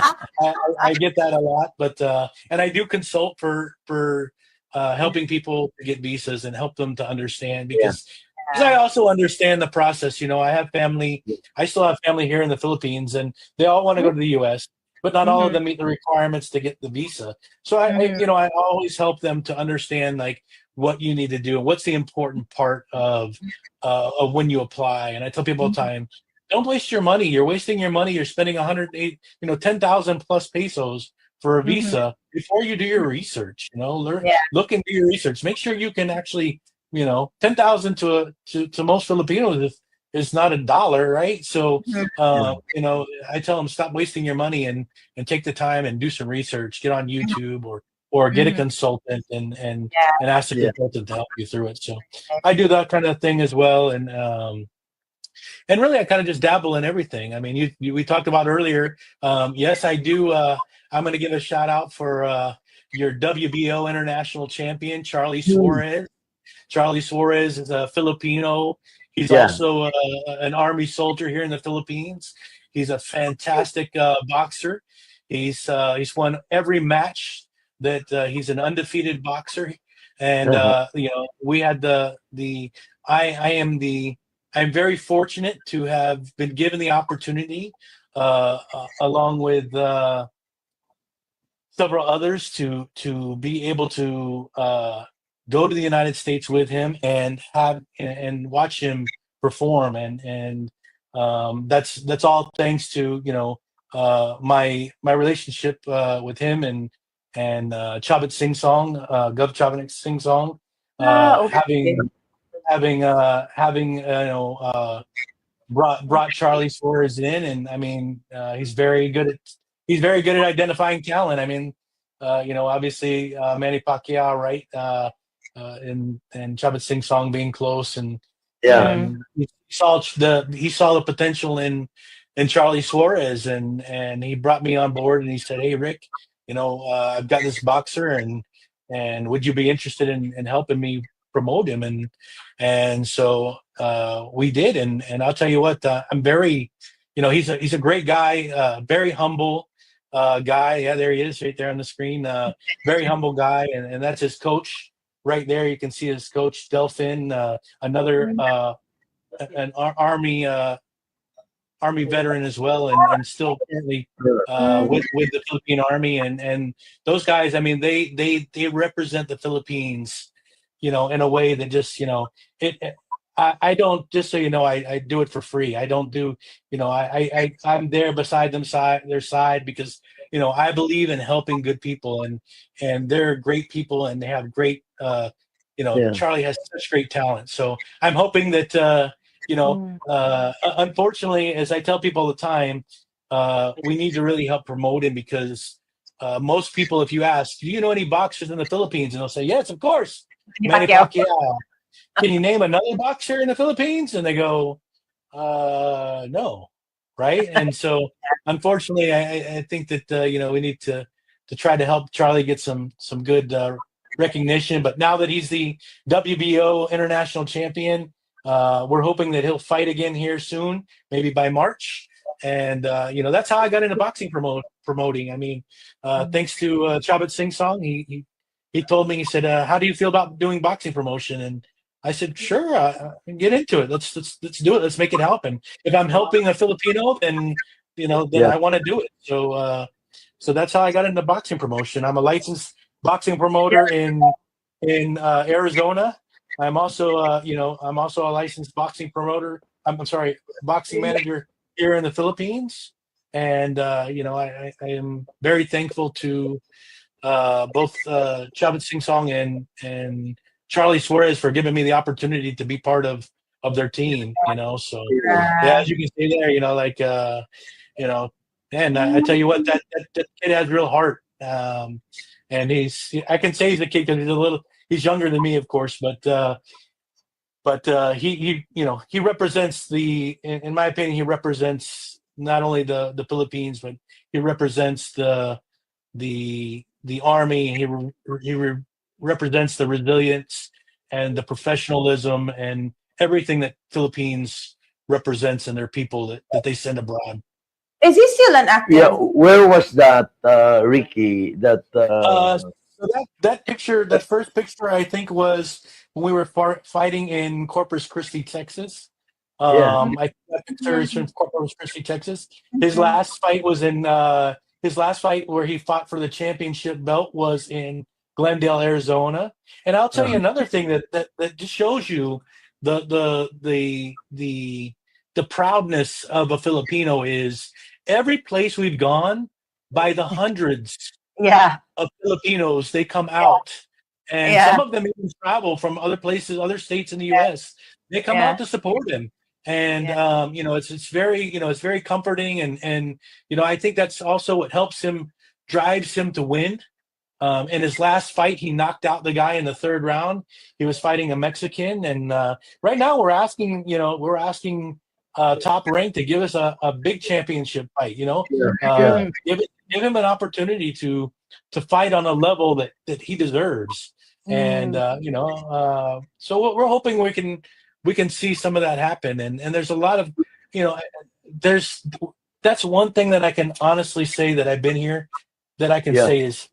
I get that a lot, but and I do consult for helping people to get visas and help them to understand yeah. because I also understand the process. I have family. I still have family here in the Philippines, and they all want to go to the U.S., but not all of mhm, them meet the requirements to get the visa. So mhm, I always help them to understand like what you need to do and what's the important part of when you apply. And I tell people all the mhm, time, don't waste your money. You're wasting your money. You're spending 108, 10,000 plus pesos for a mhm. visa before you do your research. Learn, Yeah. look into your research. Make sure you can actually 10,000 to most Filipinos is not a dollar, right? So, Mhm. Yeah. I tell them stop wasting your money and take the time and do some research. Get on YouTube or get a Mhm. consultant and Yeah. and ask the Yeah. consultant to help you through it. So, I do that kind of thing as well, and really I kind of just dabble in everything. I mean, we talked about earlier. Yes, I do. I'm going to give a shout out for your WBO international champion, Charlie Hmm. Suarez. Charlie Suarez is a Filipino. He's Yeah. also an Army soldier here in the Philippines. He's a fantastic boxer. He's won every match that he's an undefeated boxer, and Uh-huh. we had the I am the I'm very fortunate to have been given the opportunity, along with several others, to be able to go to the United States with him and have and watch him perform, and that's all thanks to my relationship with him and Chavit Singh Song, Gov Chavit Singh Song, Ah, okay. having brought Charlie Suarez in, and I mean, he's very good at identifying talent. I mean, obviously Manny Pacquiao, right? And Chavit Singh Song being close, and Yeah. Mm. and he saw the potential in Charlie Suarez, and he brought me on board, and he said, "Hey, Rick, I've got this boxer, and would you be interested in helping me promote him?" And so we did, and I'll tell you what, I'm very, he's a great guy, very humble guy. Yeah, there he is, right there on the screen. Very humble guy, and that's his coach right there. You can see his coach Delphin, another army veteran as well, and still currently Mm. with the Philippine Army, and those guys. I mean, they represent the Philippines, in a way that just I don't, just so you know, I do it for free. I don't do, I'm there beside their side, because I believe in helping good people, and they're great people, and they have great Yeah. Charlie has such great talent. So I'm hoping that you know Mm. unfortunately, as I tell people all the time, we need to really help promote him, because most people, if you ask, do you know any boxers in the Philippines? And they'll say, yes, of course, Ni Manny Pacquiao. Pacquiao. Can you name another boxer in the Philippines? And they go, no, right? And so, unfortunately, I think that we need to try to help Charlie get some good recognition. But now that he's the WBO international champion, we're hoping that he'll fight again here soon, maybe by March. And that's how I got into boxing promoting. I mean, thanks to Chabot Singh Song, he told me, he said, "How do you feel about doing boxing promotion?" And I said, "Sure, get into it. Let's do it. Let's make it happen. If I'm helping a Filipino, then then Yeah. I want to do it." So that's how I got into boxing promotion. I'm a licensed boxing promoter in Arizona. I'm also a licensed boxing promoter. I'm sorry, boxing manager here in the Philippines, and I am very thankful to both Chavit Singh Song and Charlie Suarez for giving me the opportunity to be part of their team. So yeah, Yeah. as you can see there, you know, and I tell Mm. you what, that kid has real heart. And I can say he's a kid because he's younger than me, of course, but he represents in my opinion, he represents not only the Philippines, but he represents the army. Represents the resilience and the professionalism and everything that Philippines represents and their people that they send abroad. Is he still an Yeah, active? where was that, Ricky? That So that picture, that first picture, I think was when we were fighting in Corpus Christi, Texas. yeah, I think that picture is from Corpus Christi, Texas. His Mhm. last fight was in his last fight where he fought for the championship belt was in Glendale, Arizona. And I'll tell you another thing that just shows you the the the the the proudness of a Filipino is every place we've gone by the hundreds Yeah, of Filipinos, they come out, and yeah, some of them even travel from other places, other states in the U.S. They come out yeah, to support him, and yeah. it's very it's very comforting, and I think that's also what helps him, drives him to win. In his last fight, he knocked out the guy in the third round. He was fighting a Mexican, and right now we're asking Top Rank to give us a big championship fight. yeah, yeah, Mhm. Give him an opportunity to fight on a level that he deserves, and Mm. so we're hoping we can see some of that happen, and there's a lot of you know there's that's one thing that I can honestly say that I've been here that I can yeah. say is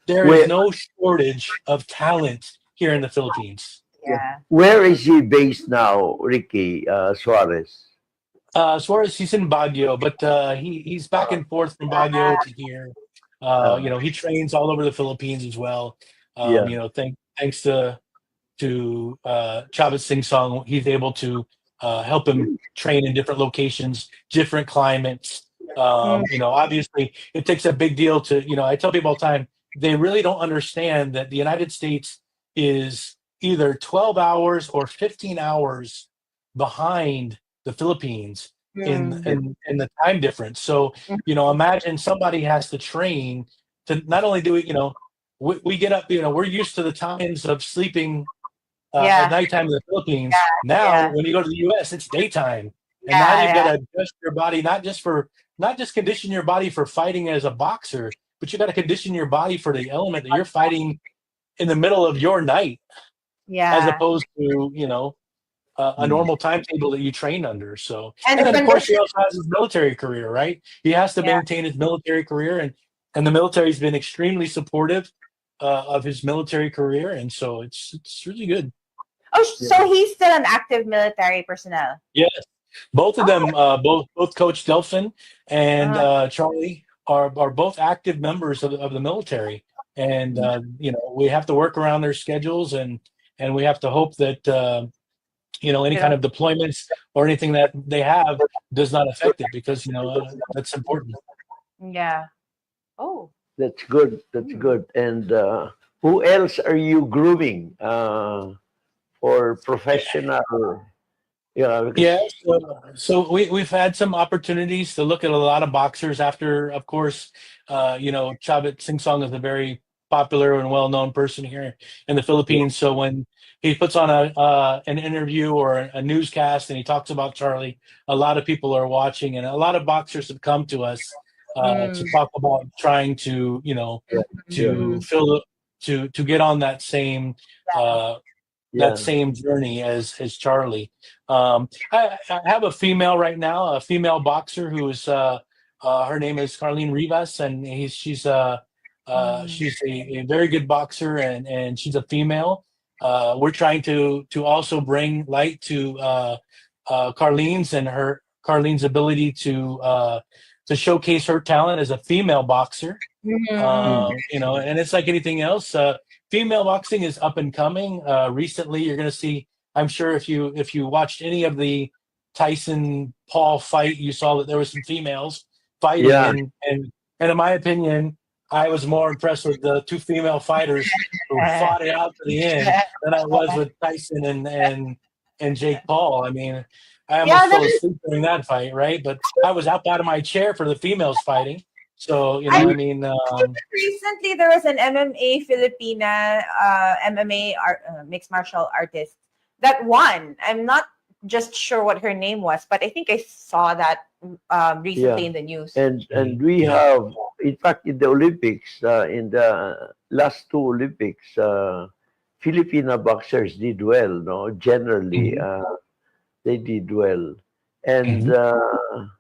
there is Where, no shortage of talent here in the Philippines. yeah. Yeah. Where is he based now, Ricky Suarez? Suarez, he's in Baguio, but he's back and forth from Baguio to here. Uh, He trains all over the Philippines as well. yeah, Thanks to Chavez Sing Song, he's able to help him train in different locations, different climates. Mm. Obviously, it takes a big deal to, I tell people all the time, they really don't understand that the United States is either 12 hours or 15 hours behind the Philippines Mm. in the time difference. So, imagine somebody has to train to not only do it, we get up, we're used to the times of sleeping at Yeah, nighttime in the Philippines. Now, yeah, when you go to the US, it's daytime. And now yeah, you've got yeah, to adjust your body, not just condition your body for fighting as a boxer, but you got to condition your body for the element that you're fighting in the middle of your night, as yeah. opposed to, a mm, normal timetable that you train under. So, And and the then of course he condition, also has his military career, right? He has to yeah. maintain his military career, and the military's been extremely supportive of his military career, and so it's really good. Oh, yeah. so he's still an active military personnel. Yes, both of Oh, them, both Coach Delphin and uh, Charlie are both active members of the military, and we have to work around their schedules, and we have to hope that any yeah, kind of deployments or anything that they have does not affect it, because that's important. yeah. Oh, That's good. That's mm. good. And who else are you grooming for professional? Yeah, Yeah, because so we've had some opportunities to look at a lot of boxers after, of course, Chavit Sing Song is a very popular and well-known person here in the Philippines. So when he puts on an interview or a newscast and he talks about Charlie, a lot of people are watching, and a lot of boxers have come to us to Mm. talk about trying to, yeah, to Mm. fill the, to get on uh, that yeah, same journey as Charlie. I have a female right now, a female boxer who is her name is Carlene Rivas, and Mm. she's a very good boxer, and she's a female. We're trying to also bring light to Carlene's ability to showcase her talent as a female boxer. Mm. mm, And it's like anything else. Female boxing is up and coming. Recently, you're going to see. I'm sure if you watched any of the Tyson Paul fight, you saw that there was some females fighting, yeah, and in my opinion, I was more impressed with the two female fighters who fought it out to the end than I was with Tyson and Jake Paul. I mean, I Yeah, almost fell asleep during that fight, right? But I was up out of my chair for the females fighting. So I I mean, recently there was an MMA Filipina MMA mixed martial artist that won. I'm not just sure what her name was, but I think I saw that recently Yeah. in the news. And we yeah. have, in fact, in the Olympics, in the last two Olympics, Filipino boxers did well. No, generally, Mhm. they did well, and Mhm.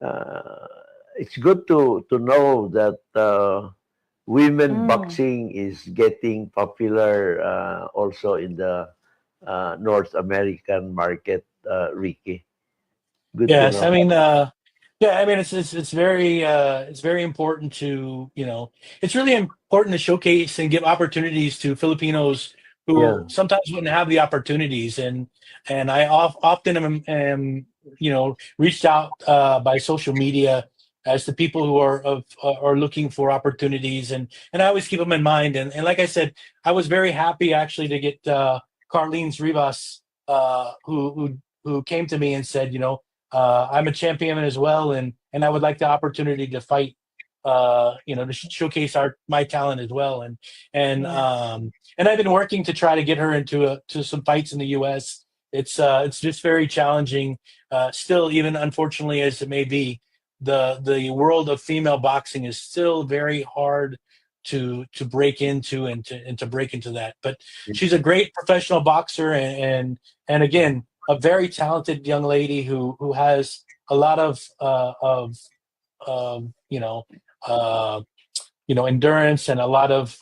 uh, it's good to know that women Mm. boxing is getting popular also in the North American market. Ricky, good to Yes, I know. mean, yeah, I mean, it's very important to, it's really important to showcase and give opportunities to Filipinos Yeah, who sometimes wouldn't have the opportunities, and I often am reached out by social media as to people who are looking for opportunities, and I always keep them in mind, and like I said, I was very happy actually to get Carlene's Rivas, who came to me and said, I'm a champion as well, and I would like the opportunity to fight. To showcase my talent as well, Yeah. and I've been working to try to get her to some fights in the U.S. It's just very challenging. Still, even unfortunately as it may be, the world of female boxing is still very hard to break into and to break into that. But she's a great professional boxer, and again, a very talented young lady who has a lot of uh, endurance and a lot of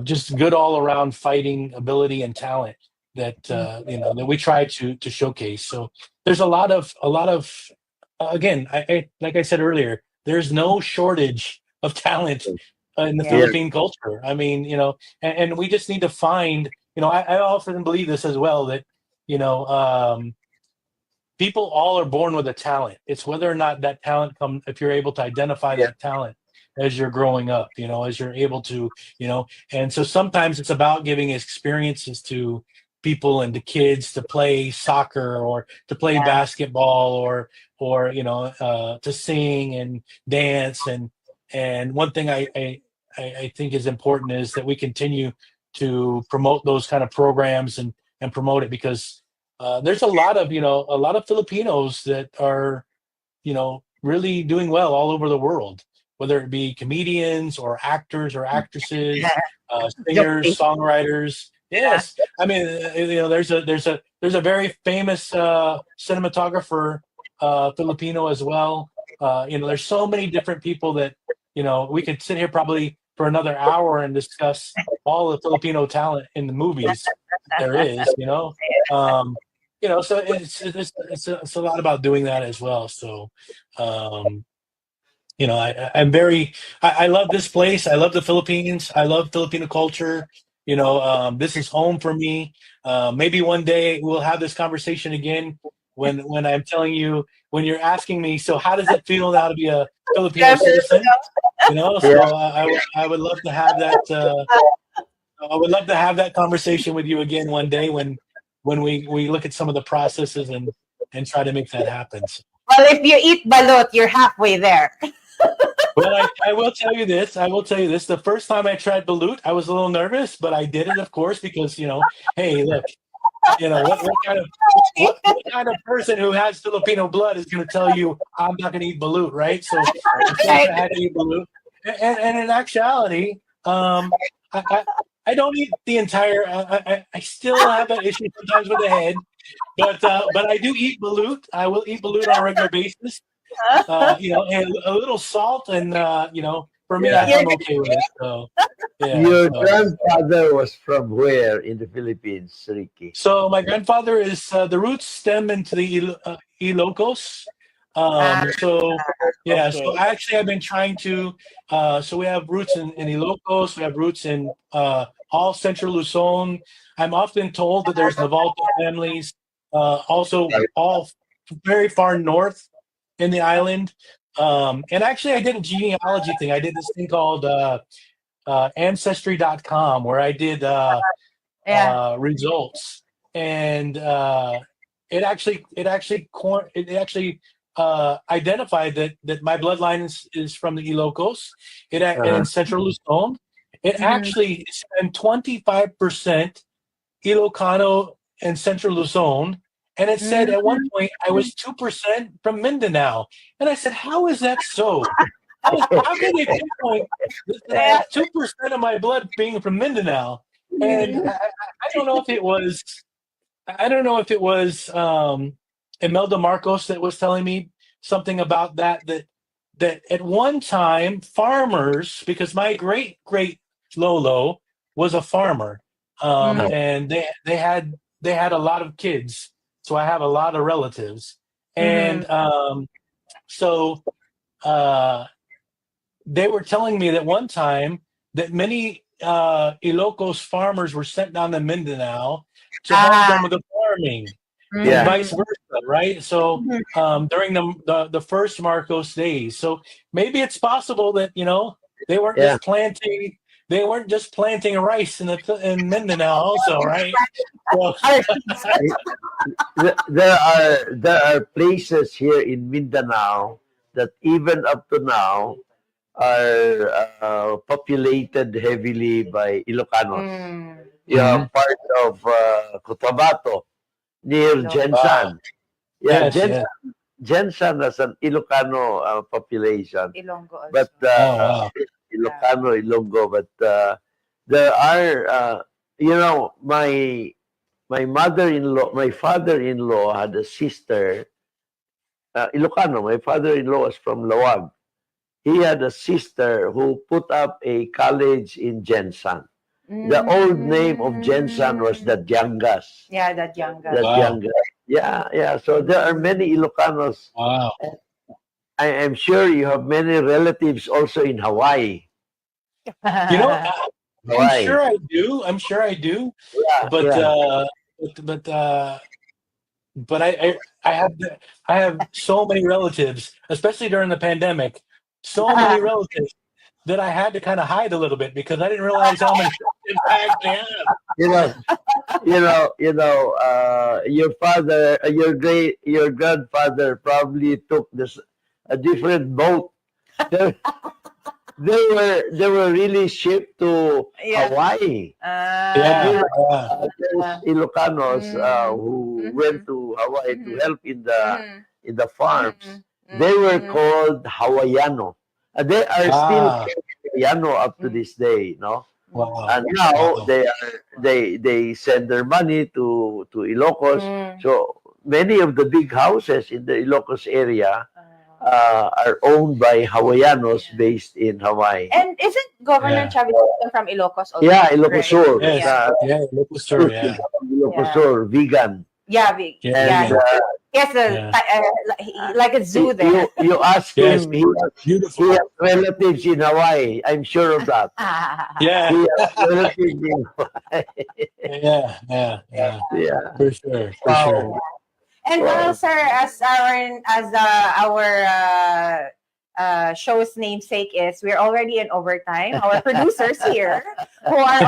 just good all around fighting ability and talent that Mm. that we try to showcase. So there's a lot of again, like I said earlier, there's no shortage of talent in the Yeah. yeah, Philippine culture. I mean, and we just need to find. I often believe this as well, that you know people all are born with a talent. It's whether or not that talent come if you're able to identify yeah. that talent as you're growing up, as you're able to, and so sometimes it's about giving experiences to people and to kids to play soccer or to play Yeah. basketball or to sing and dance, and one thing I think is important is that we continue to promote those kind of programs and promote it, because there's a lot of Filipinos that are really doing well all over the world, whether it be comedians or actors or Yeah. actresses, singers, Joking. songwriters. Yeah. Yes, I mean, there's a very famous cinematographer, Filipino as well. There's so many different people that we could sit here probably for another hour and discuss all the Filipino talent in the movies that there is. Um, so it's a lot about doing that as well. So, um, I'm very, I love this place. I love the Philippines. I love Filipino culture. This is home for me. Maybe one day we'll have this conversation again when I'm telling you, when you're asking me, so how does it feel now to be a Filipino citizen? Yeah. So I would love to have that. I would love to have that conversation with you again one day when we look at some of the processes and try to make that happen. So, Well, if you eat balut, you're halfway there. well, I will tell you this. I will tell you this. The first time I tried balut, I was a little nervous, but I did it, of course, because hey, look, what kind of person who has Filipino blood is going to tell you I'm not going to eat balut, right? So, of course, Right. I had to eat balut, and in actuality, I don't eat the entire. I still have that issue sometimes with the head, but I do eat balut. I will eat balut on a regular basis. And a little salt, and for me, Yeah. You're I'm okay with it. So, yeah. Your So, grandfather was from where in the Philippines, Ricky? so my grandfather is the roots stem into the Ilocos. ah, So yeah. So okay. actually, I've been trying to. So we have roots in Ilocos. We have roots in all Central Luzon. I'm often told that there's Navalta families, also all very far north in the island. And actually, I did a genealogy thing. I did this thing called Ancestry.com, where I did Yeah. results, and it actually identified that my bloodline is from the Ilocos, and in Central Luzon. It Mhm. actually is 25% Ilocano and Central Luzon. And it said at one Mhm. point I was 2% from Mindanao. And I said, how is that so? How can they pinpoint that I Yeah. have 2% of my blood being from Mindanao? And Mhm. I don't know if it was I don't know if it was Imelda Marcos that was telling me something about that at one time farmers, because my great Lolo was a farmer, Mhm. and they had a lot of kids, so I have a lot of relatives, Mhm. and so uh, they were telling me that one time that many Ilocos farmers were sent down to Mindanao to help Ah. them with the farming and Yeah. vice Mhm. versa, right? So Mhm. during the first Marcos days, so maybe it's possible that they weren't Yeah. just planting they weren't just planting rice in Mindanao, also, right? So, Other There are places here in Mindanao that even up to now are populated heavily by Ilocanos. Mm. You mhm. have part of Cotabato near Ilo Wow. Jensan. Yeah, Yes, yes. Jensan has an Ilocano population, Ilonggo but also. Oh, wow. Yeah. Ilocano, Ilonggo, but there are, my mother-in-law, my father-in-law had a sister, Ilocano. My father-in-law was from Lawag. He had a sister who put up a college in Jensan. The old name of Jensan was the Mm. Diangas. Yeah, that The youngest. Wow. Diangas. Yeah, yeah. So there are many Ilocanos. Wow. I am sure you have many relatives also in Hawaii. You know, I'm Hawaii. sure I do. I'm sure I do. Yeah, But yeah. but but uh, but I have I have so many relatives, especially during the pandemic. So many relatives that I had to kind of hide a little bit because I didn't realize how many relatives I actually have. You know, your father, your grandfather probably took this a different boat. They, they were really shipped to Yeah. Hawaii. Yeah, Those yeah. Uh, Ilocanos mm, who went mhm, to Hawaii to mhm, help mhm, in the farms, mhm, they were mhm, called Hawaiiano. They are still Ah, called Hawaiiano up to mm, this day, no? wow, And now wow. they send their money to Ilocos. mm. So many of the big houses in the Ilocos area Uh, are owned by Hawaiianos yeah. based in Hawaii. And isn't Governor Yeah. Chavez from Ilocos also? Yeah, Ilocos Right. Sur. Yes, Yeah. yeah. Local store. Ilocos Yeah, Yeah. Sur, vegan. Yeah. yeah. And Yeah. Vegan. He has a Yeah. like a zoo there. you ask Yes. him, he has Beautiful. relatives in Hawaii. I'm sure of that. He Yeah. has relatives in Hawaii. Yeah. Yeah. Yeah. Yeah. For sure. For sure. Wow. And Wow. sir, as our show's namesake is, we're already in overtime. Our producers here, who are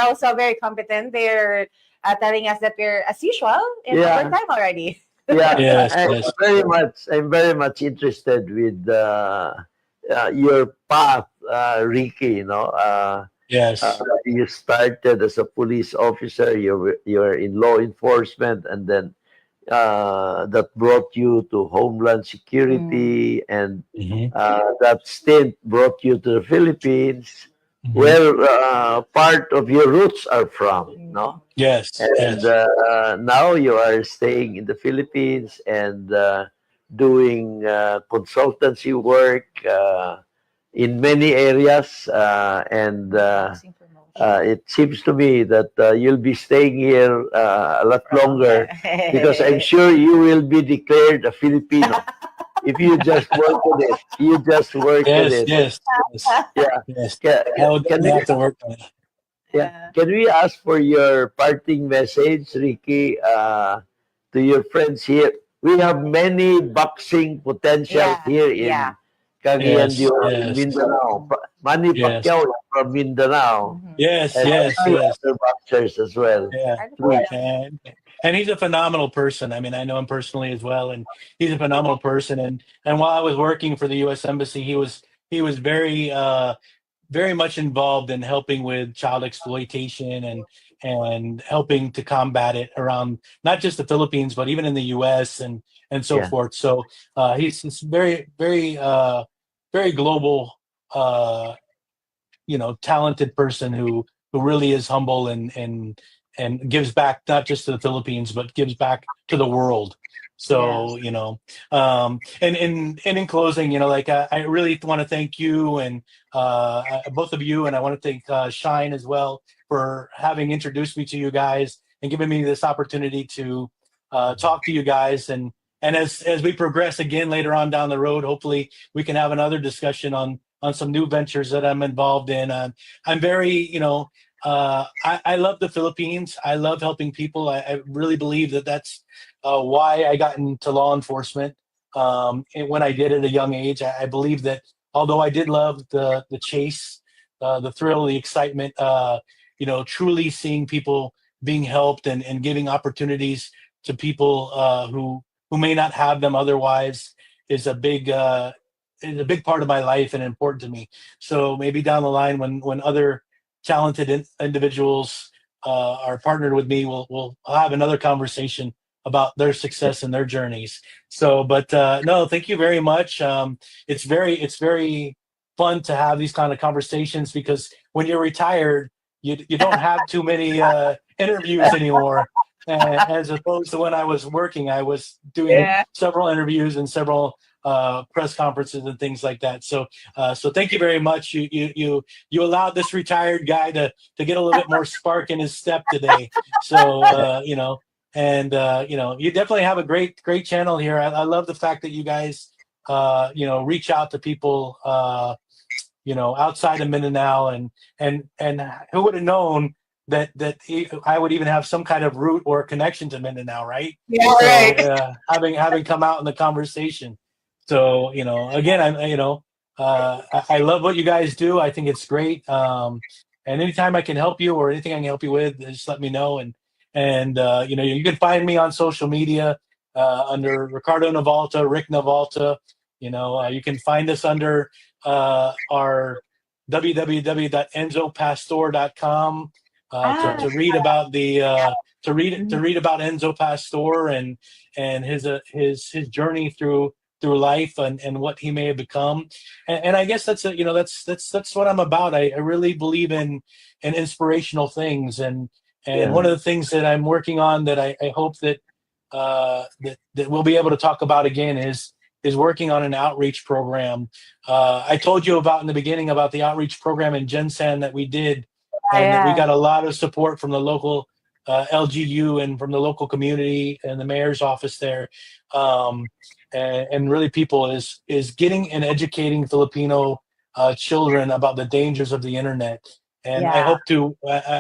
also very competent, they're telling us that we're as usual in Yeah. overtime already. Yeah. Yes. I'm Yes. very much interested with your path, Ricky. Yes. You started as a police officer. You're in law enforcement, and then that brought you to Homeland Mm. Security, and Hmm. that stint brought you to the Philippines, Hmm. where part of your roots are from. No, Yes. and Yes. now you are staying in the Philippines and doing consultancy work in many areas, and Boxing promotion. it seems to me that you'll be staying here a lot longer because I'm sure you will be declared a Filipino if you just work at it. You just work at Yes. it. Yes. Yes. Yeah. Yes. Can, I will can definitely we have to work on it. yeah. Yeah. Can we ask for your parting message, Ricky, to your friends here? We have many boxing potentials Yeah. here Yeah. in Cagayan de Yes. Oro, in Yes. Mindanao. Manny Yes. Pacquiao is from Mindanao, Mhm. Yes. and Yes. many Yes. other boxers as well. Yeah. Please. And and he's a phenomenal person. I mean, I know him personally as well, and he's a phenomenal person. And while I was working for the U.S. Embassy, he was very much involved in helping with child exploitation and helping to combat it around not just the Philippines but even in the U.S. and so Yeah. forth. So he's very global, uh, talented person who really is humble and gives back not just to the Philippines but gives back to the world. Yeah. So and in closing, like I really want to thank you and both of you, and I want to thank Shine as well for having introduced me to you guys and giving me this opportunity to talk to you guys. And as we progress again later on down the road, hopefully we can have another discussion on some new ventures that I'm involved in. I'm very, I love the Philippines. I love helping people. I really believe that that's why I got into law enforcement. And when I did at a young age, I believe that although I did love the chase, the thrill, the excitement, truly seeing people being helped and giving opportunities to people who may not have them otherwise is a big part of my life and important to me. So maybe down the line, when other talented individuals are partnered with me, we'll have another conversation about their success and their journeys. So, but no, thank you very much. It's very fun to have these kind of conversations because when you're retired, you don't have too many interviews anymore. As opposed to when I was working, I was doing Yeah. several interviews and several press conferences and things like that. So thank you very much. You allowed this retired guy to get a little bit more spark in his step today. So you definitely have a great channel here. I love the fact that you guys reach out to people outside of Mindanao and who would have known that I would even have some kind of root or connection to Mindanao, right? Yeah, So right. having come out in the conversation. So again, I love what you guys do. I think it's great. And anytime I can help you or anything I can help you with, just let me know. And you can find me on social media under Ricardo Navalta, Rick Navalta. You can find us under our www.enzopastor.com Ah, to read about the to mhm. read about Enzo Pastor and his journey through life and what he may have become. And I guess that's what I'm about. I really believe in inspirational things, and Yeah. one of the things that I'm working on that I hope that we'll be able to talk about again is working on an outreach program. I told you about in the beginning about the outreach program in Gensan that we did, and that we Yeah. got a lot of support from the local LGU and from the local community and the mayor's office there. And really people is getting and educating Filipino children about the dangers of the internet. And I Yeah. hope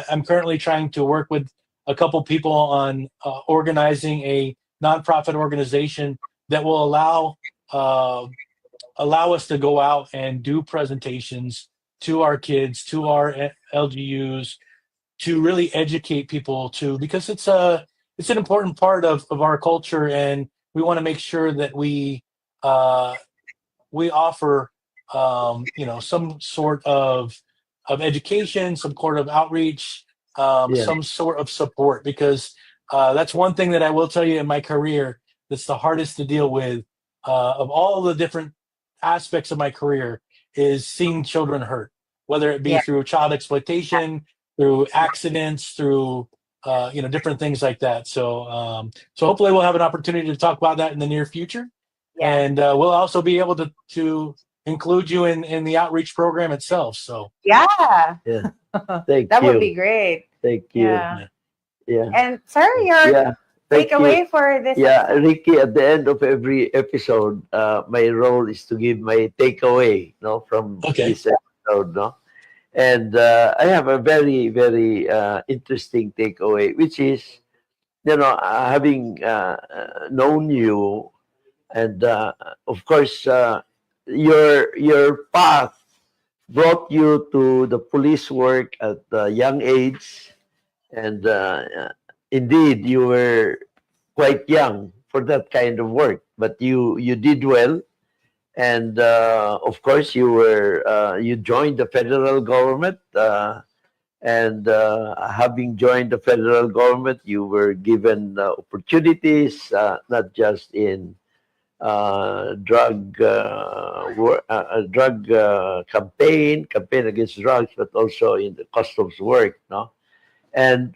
I'm currently trying to work with a couple people on organizing a nonprofit organization that will uh, allow us to go out and do presentations to our kids, to our LGUs, to really educate people to, because it's an important part of our culture, and we want to make sure that uh, we offer some sort of education, some sort of outreach, Yeah. some sort of support, because that's one thing that I will tell you in my career that's the hardest to deal with of all the different aspects of my career is seeing children hurt, whether it be Yeah. through child exploitation, through accidents, through different things like that. So hopefully we'll have an opportunity to talk about that in the near future, Yeah. and we'll also be able to include you in the outreach program itself. So Yeah. Yeah. Thank That would you. be great. Thank you. Yeah. yeah. Yeah. And sir, your Yeah. Thank you. takeaway for this Yeah, episode? Ricky, at the end of every episode, my role is to give my takeaway, no, from Okay. this episode, no. And I have a very, very interesting takeaway, which is, having known you, and of course, your path brought you to the police work at a young age, and indeed, you were quite young for that kind of work, but you did well, and of course, you joined the federal government. And having joined the federal government, you were given opportunities, not just in drug campaign against drugs, but also in the customs work, no? And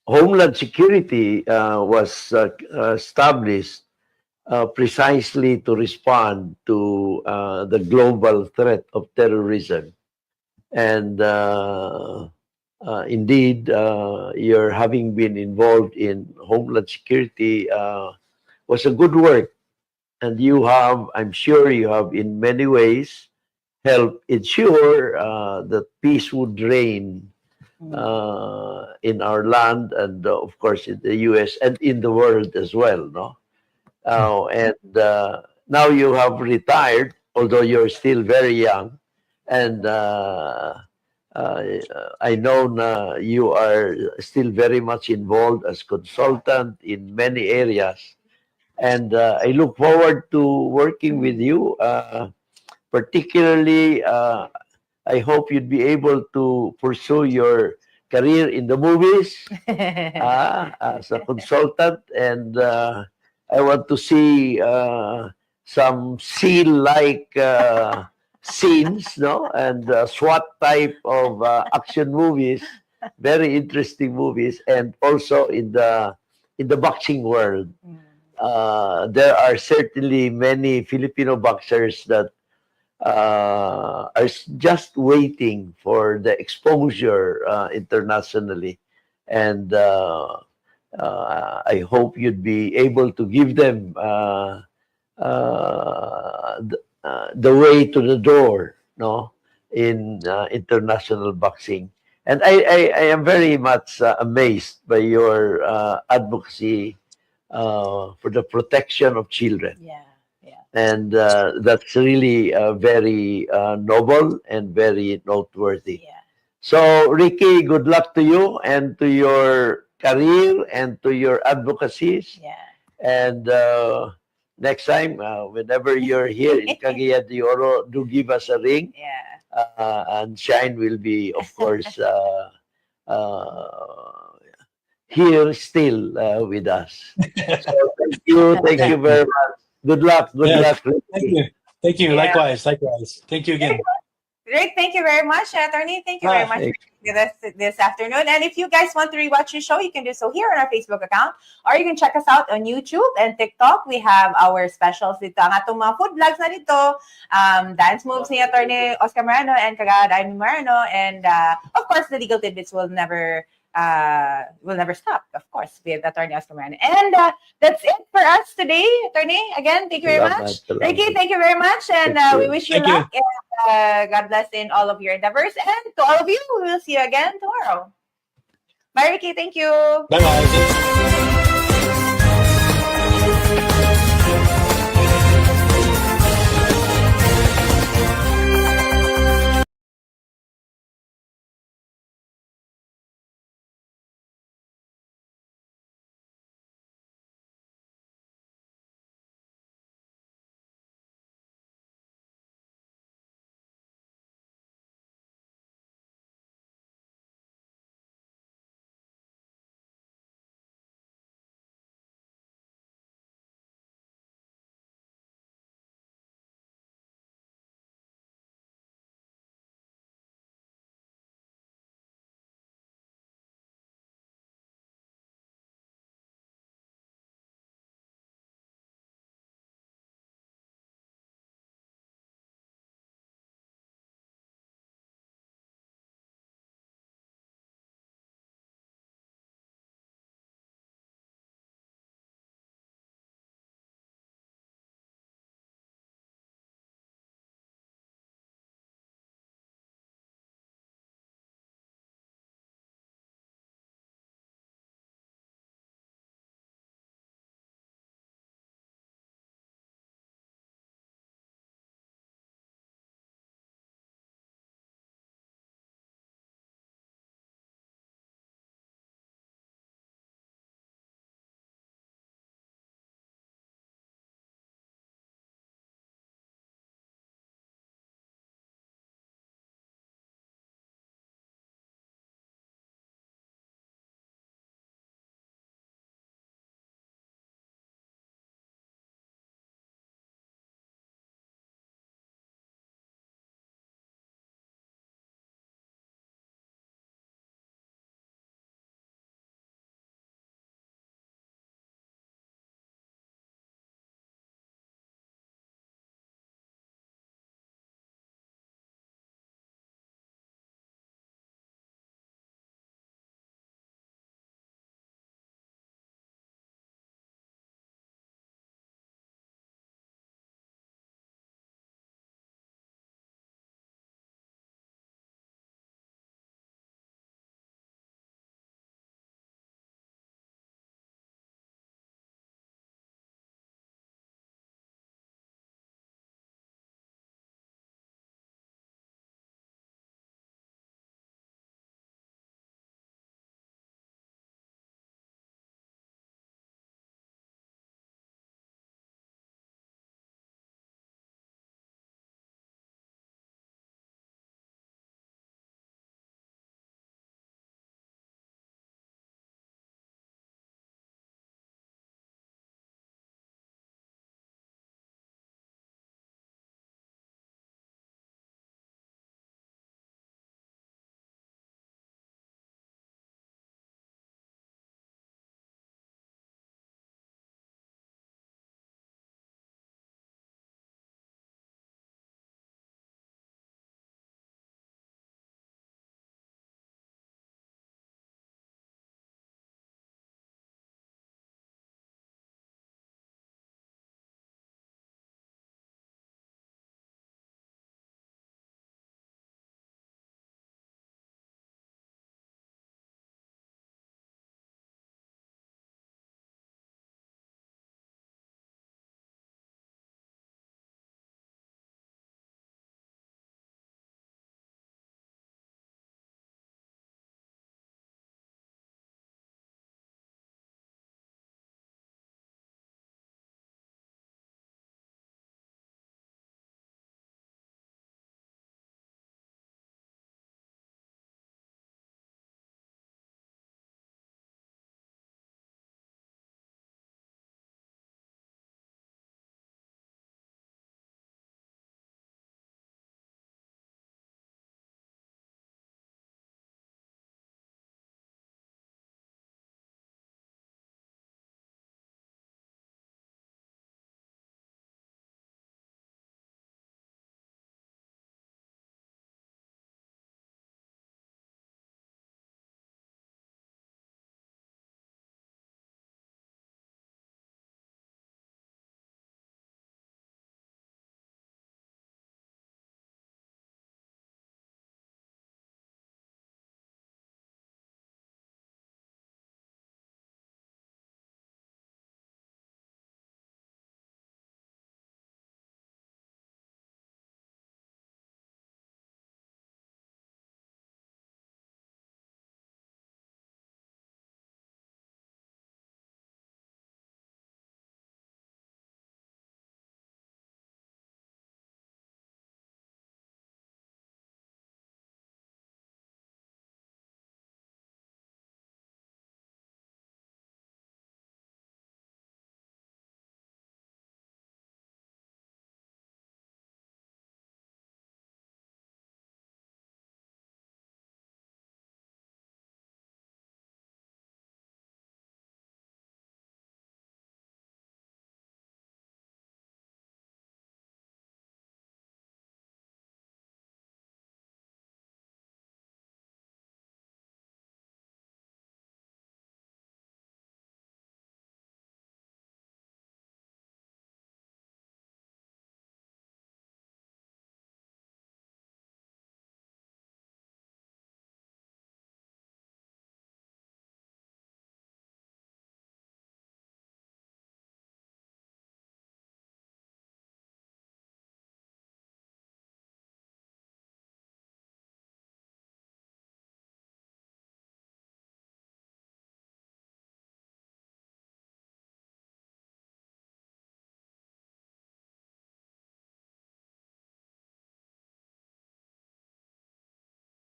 Homeland Security was established precisely to respond to the global threat of terrorism. And indeed, your having been involved in Homeland Security was a good work. And I'm sure you have in many ways helped ensure that peace would reign in our land and, of course, in the U.S. and in the world as well, no? And now you have retired, although you're still very young. And I know you are still very much involved as consultant in many areas. And I look forward to working with you. Particularly, I hope you'd be able to pursue your career in the movies as a consultant. And I want to see some seal-like scenes, no, and SWAT type of action movies, very interesting movies, and also in the boxing world. There are certainly many Filipino boxers that are just waiting for the exposure internationally, and I hope you'd be able to give them the way to the door, no, in international boxing. And I am very much amazed by your advocacy for the protection of children. Yeah, yeah. And that's really very noble and very noteworthy. Yeah. So, Ricky, good luck to you and to your career and to your advocacies. Yeah. And next time, whenever you're here in Cagayan de Oro, do give us a ring. Yeah. And Shine will be, of course, here still with us. So thank you very much. Good luck, good Yes. luck. Thank you. Yeah. Likewise. Thank you again. Great. Thank you very much, Attorney. Thank you very much for being with us this afternoon. And if you guys want to rewatch the show, you can do so here on our Facebook account, or you can check us out on YouTube and TikTok. We have our specials dito. Ang atong mga food vlogs na dito, dance moves ni Attorney Oscar Moreno and Kagad Amy Moreno. And of course, the legal tidbits will never stop, of course, with Attorney Oscar Moreno. And that's it for us today, Attorney. Again, thank you very much. Ricky, thank you very much. And we wish you luck. And God bless in all of your endeavors. And to all of you, we will see you again tomorrow. Bye, Ricky. Thank you. Bye-bye.